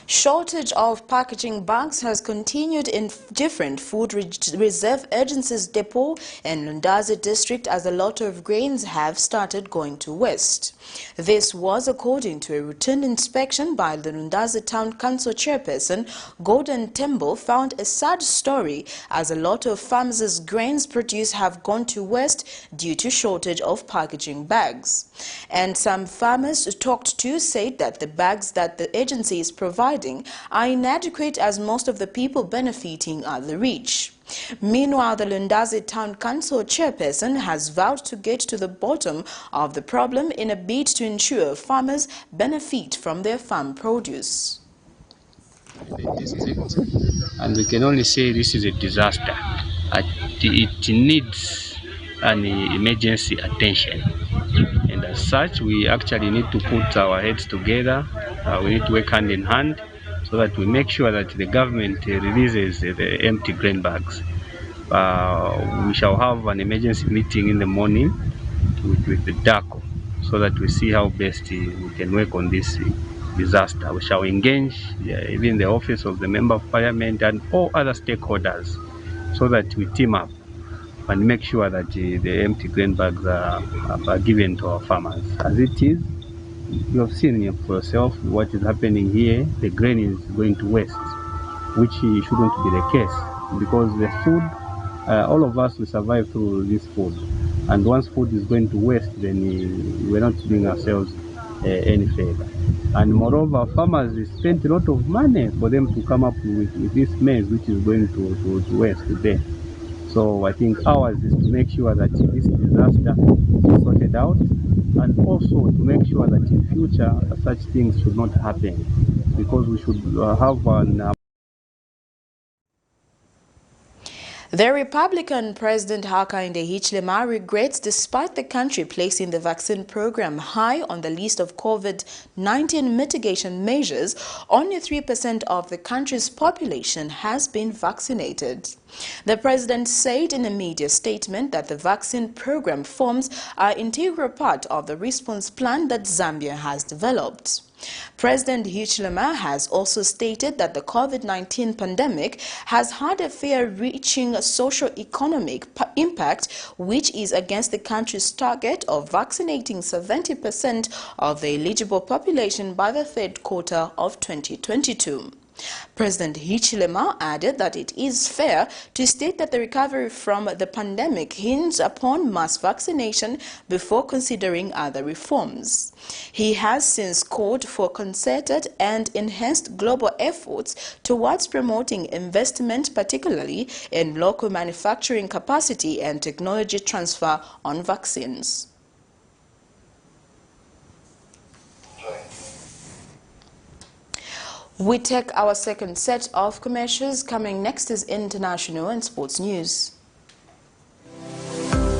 Speaker 4: Shortage of packaging bags has continued in different food reserve agencies depot in Lundazi district as a lot of grains have started going to waste. This was according to a routine inspection by the Lundazi Town Council chairperson Gordon Tembo found a sad story as a lot of farmers' grains produced have gone to waste due to shortage of packaging bags. And some farmers talked to said that the bags that the agency is providing are inadequate as most of the people benefiting are the rich. Meanwhile, the Lundazi Town Council chairperson has vowed to get to the bottom of the problem in a bid to ensure farmers benefit from their farm produce.
Speaker 9: And we can only say this is a disaster. It needs an emergency attention. And as such, we actually need to put our heads together. We need to work hand in hand so that we make sure that the government releases the empty grain bags. We shall have an emergency meeting in the morning with the DACO so that we see how best we can work on this disaster. We shall engage even the office of the Member of Parliament and all other stakeholders so that we team up and make sure that the empty grain bags are given to our farmers. As it is, you have seen for yourself what is happening here. The grain is going to waste, which shouldn't be the case, because the food, all of us will survive through this food. And once food is going to waste, then we're not doing ourselves any favor. And moreover, farmers spent a lot of money for them to come up with this maize, which is going to waste today. So I think ours is to make sure that this disaster is sorted out, and also to make sure that in future such things should not happen, because we should have an
Speaker 4: The Republican President Hakainde Hichilema regrets despite the country placing the vaccine program high on the list of COVID-19 mitigation measures, only 3% of the country's population has been vaccinated. The president said in a media statement that the vaccine program forms an integral part of the response plan that Zambia has developed. President Hichilema has also stated that the COVID-19 pandemic has had a far-reaching socio-economic impact, which is against the country's target of vaccinating 70% of the eligible population by the third quarter of 2022. President Hichilema added that it is fair to state that the recovery from the pandemic hinges upon mass vaccination before considering other reforms. He has since called for concerted and enhanced global efforts towards promoting investment, particularly in local manufacturing capacity and technology transfer on vaccines. We take our second set of commercials. Coming next is international and sports news.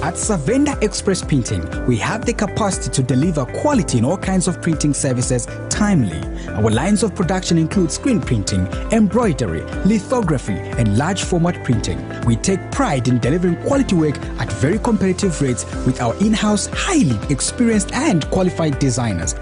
Speaker 10: At Savenda Express Printing, we have the capacity to deliver quality in all kinds of printing services timely. Our lines of production include screen printing, embroidery, lithography, and large format printing. We take pride in delivering quality work at very competitive rates with our in-house, highly experienced and qualified designers.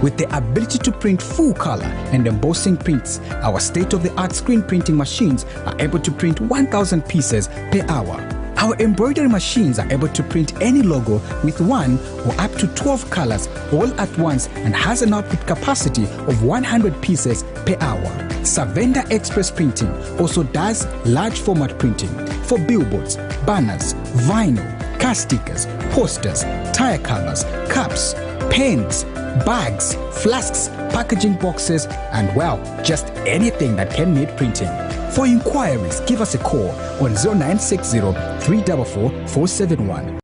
Speaker 10: With the ability to print full color and embossing prints, our state-of-the-art screen printing machines are able to print 1,000 pieces per hour. Our embroidery machines are able to print any logo with 1 or up to 12 colors all at once and has an output capacity of 100 pieces per hour. Savenda Express Printing also does large format printing for billboards, banners, vinyl, car stickers, posters, tire covers, cups, pens, bags, flasks, packaging boxes, and well, just anything that can need printing. For inquiries, give us a call on 0960 344 471.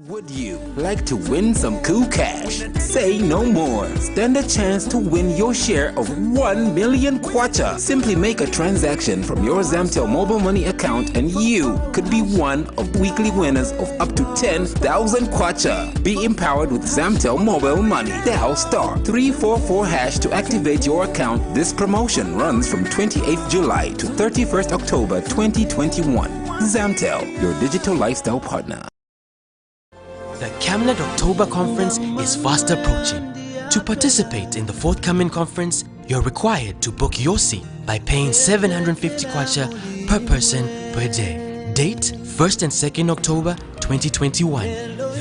Speaker 11: Would you like to win some cool cash? Say no more. Stand a chance to win your share of 1 million kwacha. Simply make a transaction from your Zamtel mobile money account and you could be one of weekly winners of up to 10,000 kwacha. Be empowered with Zamtel mobile money. Dial *344# to activate your account. This promotion runs from 28th July to 31st October 2021. Zamtel, your digital lifestyle partner.
Speaker 24: The Camnet October Conference is fast approaching. To participate in the forthcoming conference, you're required to book your seat by paying 750 kwacha per person per day. Date 1st and 2nd October 2021.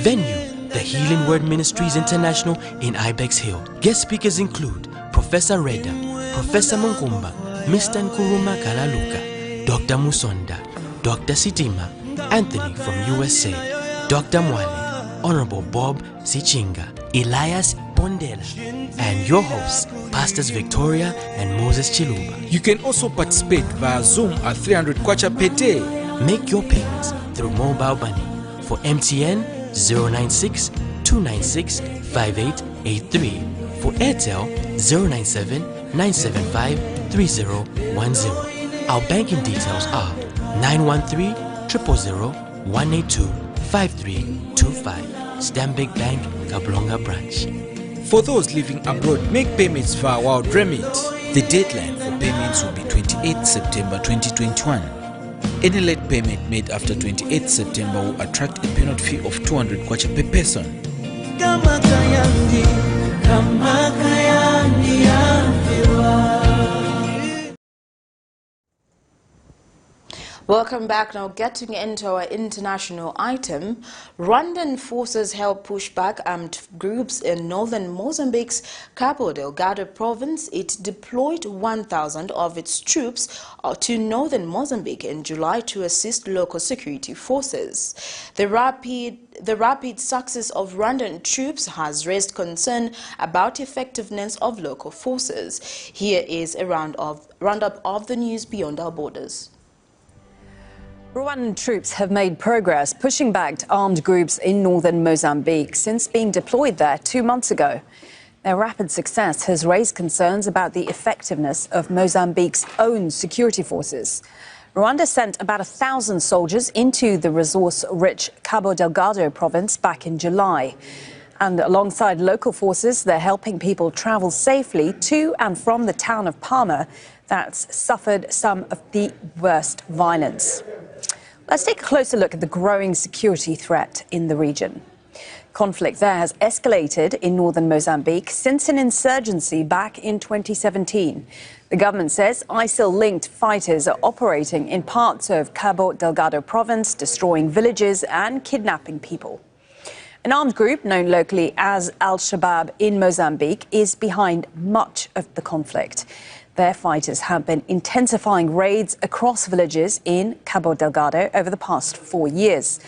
Speaker 24: Venue, the Healing Word Ministries International in Ibex Hill. Guest speakers include Professor Reda, Professor Munkumba, Mr. Nkuruma Kalaluka, Dr. Musonda, Dr. Sitima, Anthony from USA, Dr. Mwale, Honorable Bob Sichinga, Elias Bondela, and your hosts, Pastors Victoria and Moses Chiluba.
Speaker 25: You can also participate via Zoom at 300 kwacha per day.
Speaker 24: Make your payments through mobile money. For MTN, 096 296 5883. For Airtel, 097 975 3010. Our banking details are 913 000 182 5325. Stanbic Bank, Kablonga Branch.
Speaker 25: For those living abroad, make payments via Wild Remit. The deadline for payments will be 28th September 2021. Any late payment made after 28th September will attract a penalty fee of 200 kwacha per person.
Speaker 4: Welcome back. Now getting into our international item, Rwandan forces help push back armed groups in northern Mozambique's Cabo Delgado province. It deployed 1,000 of its troops to northern Mozambique in July to assist local security forces. The rapid success of Rwandan troops has raised concern about effectiveness of local forces. Here is a roundup of the news beyond our borders.
Speaker 13: Rwandan troops have made progress pushing back armed groups in northern Mozambique since being deployed there 2 months ago. Their rapid success has raised concerns about the effectiveness of Mozambique's own security forces. Rwanda sent about 1,000 soldiers into the resource-rich Cabo Delgado province back in July. And alongside local forces, they're helping people travel safely to and from the town of Palma that's suffered some of the worst violence. Let's take a closer look at the growing security threat in the region. Conflict there has escalated in northern Mozambique since an insurgency back in 2017. The government says ISIL-linked fighters are operating in parts of Cabo Delgado province, destroying villages and kidnapping people. An armed group known locally as Al-Shabaab in Mozambique is behind much of the conflict. Their fighters have been intensifying raids across villages in Cabo Delgado over the past 4 years.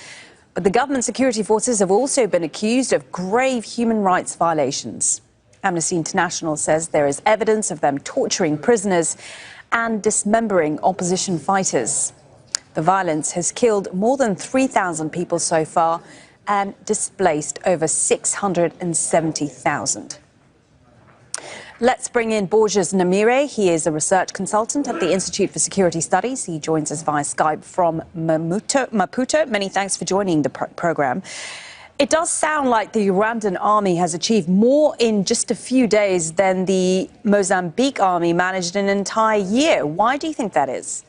Speaker 13: But the government security forces have also been accused of grave human rights violations. Amnesty International says there is evidence of them torturing prisoners and dismembering opposition fighters. The violence has killed more than 3,000 people so far and displaced over 670,000. Let's bring in Borges Namire. He is a research consultant at the Institute for Security Studies. He joins us via Skype from Maputo. Many thanks for joining the program. It does sound like the Rwandan army has achieved more in just a few days than the Mozambique army managed in an entire year. Why do you think that is?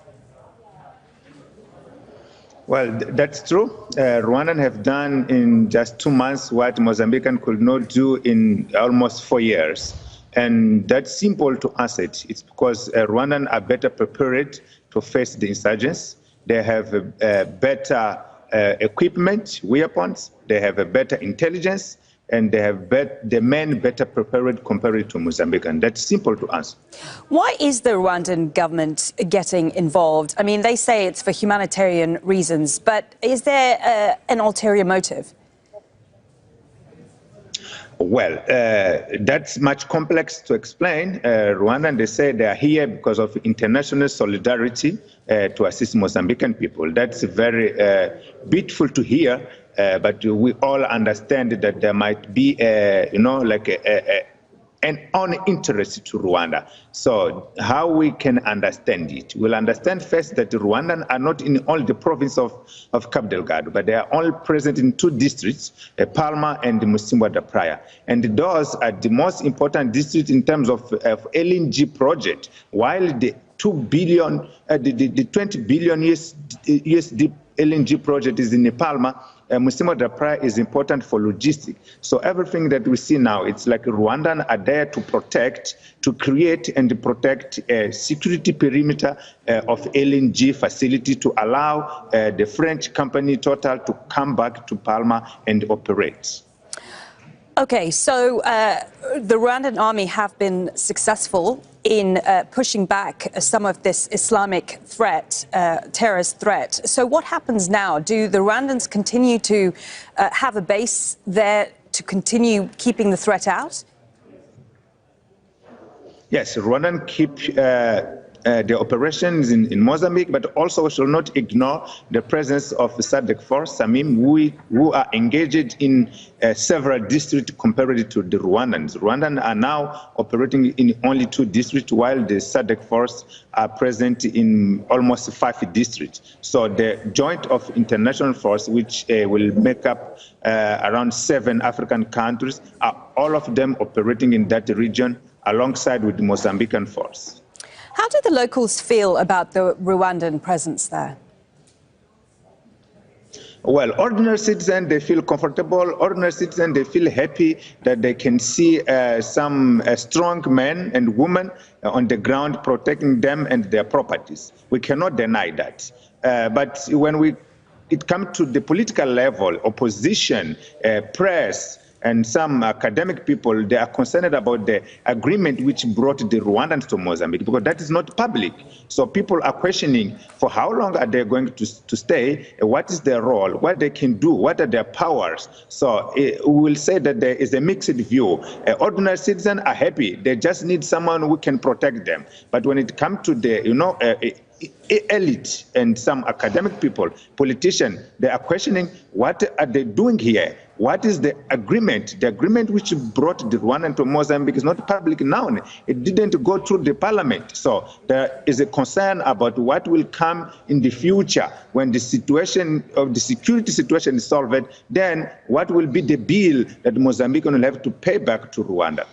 Speaker 7: Well, that's true. Rwandan have done in just 2 months what Mozambican could not do in almost 4 years. And that's simple to answer it. It's because Rwandan are better prepared to face the insurgents. They have better equipment, weapons. They have a better intelligence, and they have the men better prepared compared to Mozambique. And that's simple to answer.
Speaker 13: Why is the Rwandan government getting involved? I mean, they say it's for humanitarian reasons, but is there an ulterior motive?
Speaker 7: Well, that's much complex to explain. Rwandan, they say they are here because of international solidarity to assist Mozambican people. That's very beautiful to hear, but we all understand that there might be, an own interest to Rwanda. So how we can understand it? We'll understand first that Rwandan are not in all the province of Cabo Delgado, but they are all present in 2 districts, Palma and Musimwa da Praia. And those are the most important districts in terms of LNG project, while the 2 billion, the 20 billion USD LNG project is in Palma. Musimwa da Praia is important for logistics. So everything that we see now, it's like Rwandan are there to protect, to create and protect a security perimeter of LNG facility to allow the French company Total to come back to Palma and operate.
Speaker 13: Okay, so the Rwandan army have been successful in pushing back some of this Islamic threat, terrorist threat. So what happens now? Do the Rwandans continue to have a base there to continue keeping the threat out? Yes,
Speaker 7: Rwandan keep the operations in Mozambique, but also we shall not ignore the presence of the SADC force, who are engaged in several districts compared to the Rwandans. Rwandans are now operating in only 2 districts, while the SADC force are present in almost 5 districts. So the joint of international force, which will make up around 7 African countries, are all of them operating in that region alongside with the Mozambican force.
Speaker 13: How do the locals feel about the Rwandan presence there?
Speaker 7: Well, ordinary citizens, they feel comfortable. Ordinary citizens, they feel happy that they can see some strong men and women on the ground protecting them and their properties. We cannot deny that. But when it comes to the political level, opposition, press, and some academic people, they are concerned about the agreement which brought the Rwandans to Mozambique, because that is not public. So people are questioning for how long are they going to stay, what is their role, what they can do, what are their powers. So we will say that there is a mixed view. Ordinary citizens are happy. They just need someone who can protect them. But when it comes to the, elite and some academic people, politicians, they are questioning what are they doing here? What is the agreement? The agreement which brought the Rwandan to Mozambique is not public now. It didn't go through the parliament. So there is a concern about what will come in the future when the situation of the security situation is solved. Then what will be the bill that Mozambique will have to pay back to Rwanda?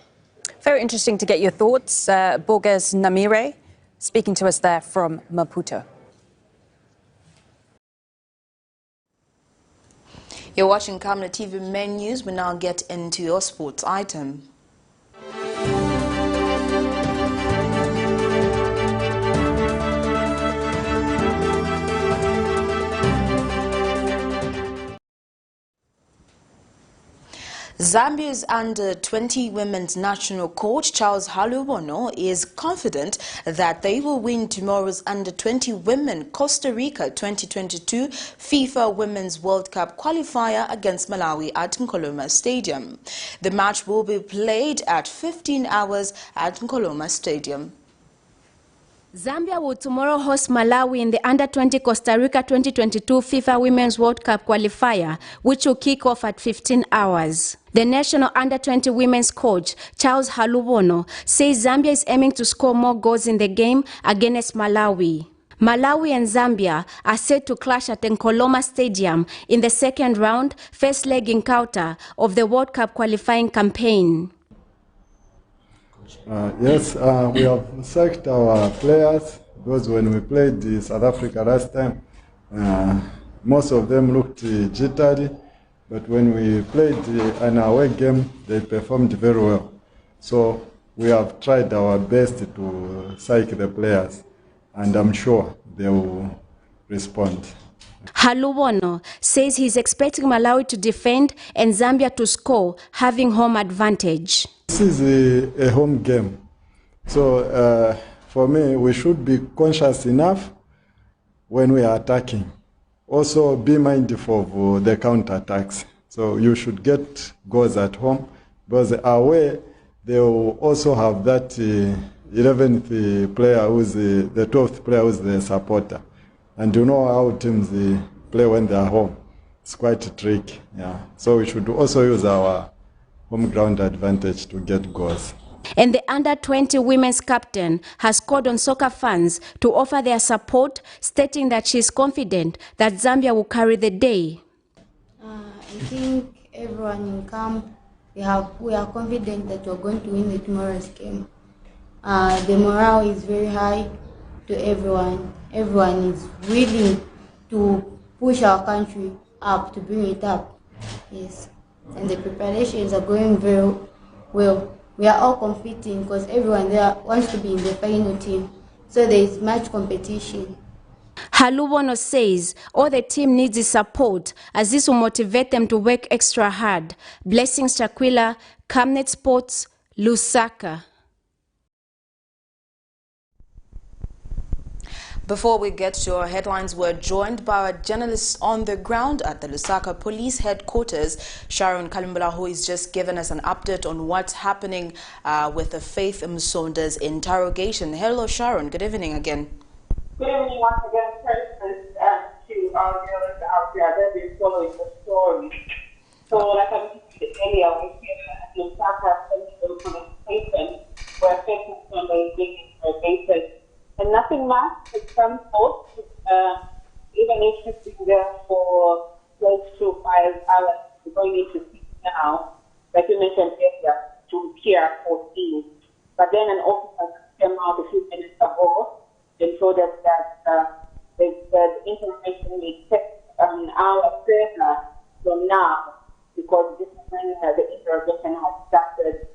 Speaker 13: Very interesting to get your thoughts. Borges Namire, speaking to us there from Maputo.
Speaker 4: You're watching Camnet TV Main News. We now get into your sports item. Zambia's under-20 women's national coach Charles Halubono is confident that they will win tomorrow's under-20 women Costa Rica 2022 FIFA Women's World Cup qualifier against Malawi at Nkoloma Stadium. The match will be played at 15 hours at Nkoloma Stadium.
Speaker 12: Zambia will tomorrow host Malawi in the Under-20 Costa Rica 2022 FIFA Women's World Cup qualifier, which will kick off at 15 hours. The national Under-20 women's coach, Charles Halubono, says Zambia is aiming to score more goals in the game against Malawi. Malawi and Zambia are set to clash at Nkoloma Stadium in the second round, first leg encounter of the World Cup qualifying campaign.
Speaker 14: Yes, we have psyched our players because when we played South Africa last time, most of them looked jittery, but when we played an away game, they performed very well. So we have tried our best to psych the players, and I'm sure they will respond.
Speaker 12: Halubono says he's expecting Malawi to defend and Zambia to score, having home advantage.
Speaker 14: This is a home game, so for me, we should be conscious enough when we are attacking. Also, be mindful of the counter-attacks. So you should get goals at home, because away they will also have that 11th player who's the 12th player who's the supporter. And you know how teams play when they are home. It's quite tricky. Yeah. So we should also use our home ground advantage to get goals.
Speaker 12: And the Under-20 women's captain has called on soccer fans to offer their support, stating that she is confident that Zambia will carry the day.
Speaker 15: I think everyone in camp, we are confident that we're going to win the tomorrow's game. The morale is very high to everyone. Everyone is willing to push our country up, to bring it up. Yes. And the preparations are going very well. We are all competing because everyone there wants to be in the final team. So there is much competition.
Speaker 12: Halubono says all the team needs is support, as this will motivate them to work extra hard. Blessings Chakwila, Camnet Sports, Lusaka.
Speaker 4: Before we get to our headlines, we're joined by our journalists on the ground at the Lusaka Police Headquarters, Sharon Kalimbala, who is just giving us an update on what's happening with the Faith MUSONDA'S interrogation. Hello, Sharon. Good evening again.
Speaker 16: Good evening once again, President, to our viewers out there that have been following the story. So, like I mentioned earlier, we're here at Lusaka Central Police Station, where Faith MUSONDA is being interrogated. And nothing much has come forth, even if she's been there for close to 5 hours. We're going into 6 now, like you mentioned earlier, to Pier 14. But then an officer came out a few minutes ago and told us that the information may take an hour further from now, because this is when the interrogation has started,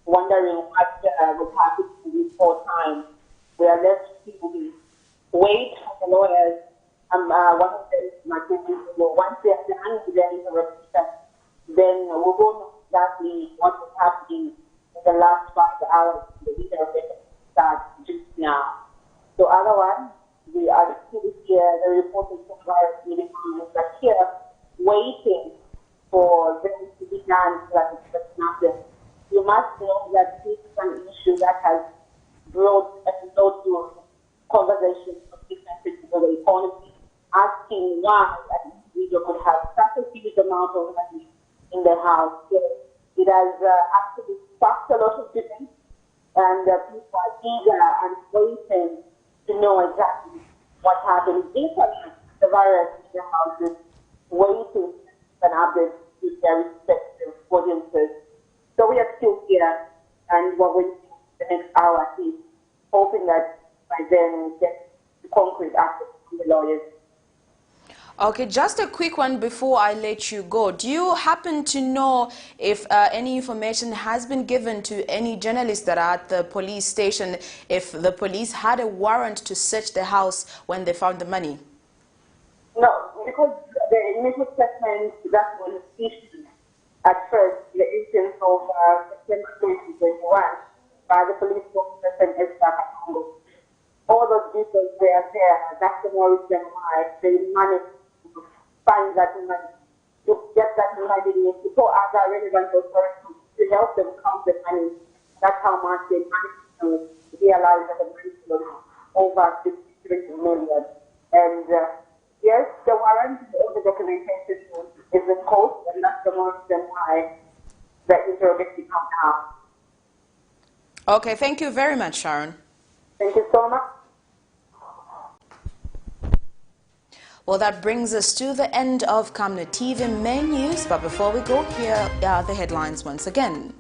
Speaker 16: wondering what would happen in this whole time. We are left to wait for the lawyers. One of them, once they are done with their interrogation, then we will know exactly what is happening in the last 5 hours. The interrogation starts just now. So otherwise, we are still here, the reporters from various media companies are here waiting for them to be done so that it's nothing. You must know that this is an issue that has brought a lot of conversations of different people of the economy, asking why an individual could have such a huge amount of money in the house. So it has actually sparked a lot of debate, and people are eager and waiting to know exactly what happened. Inside the virus in the houses, waiting for an update to their respective audiences. So we are still here, and we're waiting the next hour, hoping that by then we get the concrete answers from the lawyers.
Speaker 4: Okay, just a quick one before I let you go. Do you happen to know if any information has been given to any journalists that are at the police station, if the police had a warrant to search the house when they found the money?
Speaker 16: No, because the initial statement that was issued at first, the 18th of September 2021, by the police officers and Congo. All those details were there. That's the more reason why they managed to find that money, to get that money to put other relevant authorities to help them count the money. That's how much they managed to realize that the money was over 53 million. And yes, the warrant and all the documentation is in court, and that's the more reason why the interrogation comes out.
Speaker 4: Okay, thank you very much, Sharon.
Speaker 16: Thank you so much.
Speaker 4: Well, that brings us to the end of Camnet TV main news, but before we go, here are the headlines once again.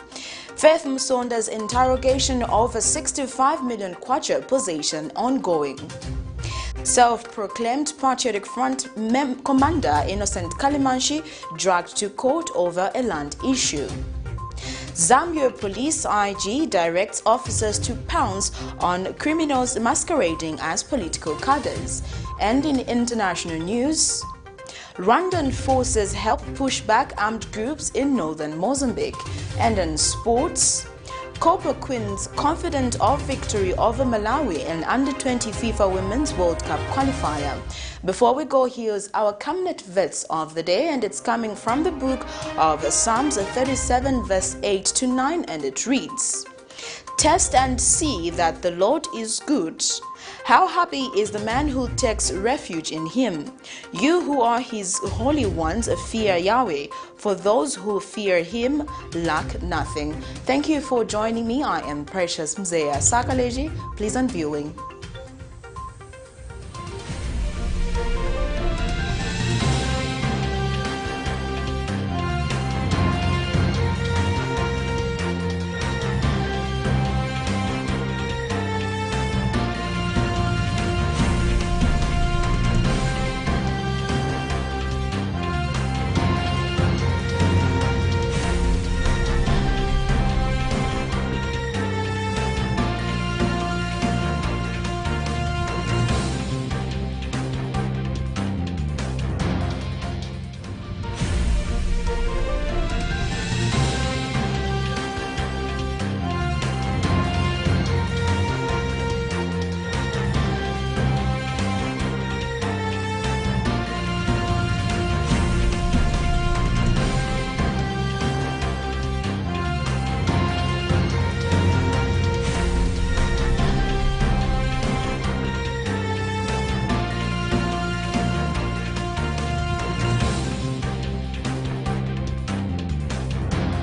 Speaker 4: Faith MUSONDA'S interrogation over 65 million kwacha possession ongoing. Self-proclaimed Patriotic Front Commander Innocent Kalimanshhi dragged to court over a land issue. Zambia Police IG directs officers to pounce on criminals masquerading as political cadres. And in international news, Rwandan forces help push back armed groups in northern Mozambique. And in sports, Copa Queens confident of victory over Malawi in Under-20 FIFA Women's World Cup qualifier. Before we go, here's our Camnet verse of the day, and it's coming from the book of Psalms 37 verse 8 to 9, and it reads, "Test and see that the Lord is good. How happy is the man who takes refuge in him. You who are his holy ones fear Yahweh, for those who fear him lack nothing." Thank you for joining me. I am Precious Mzea Sakaleji. Please on viewing.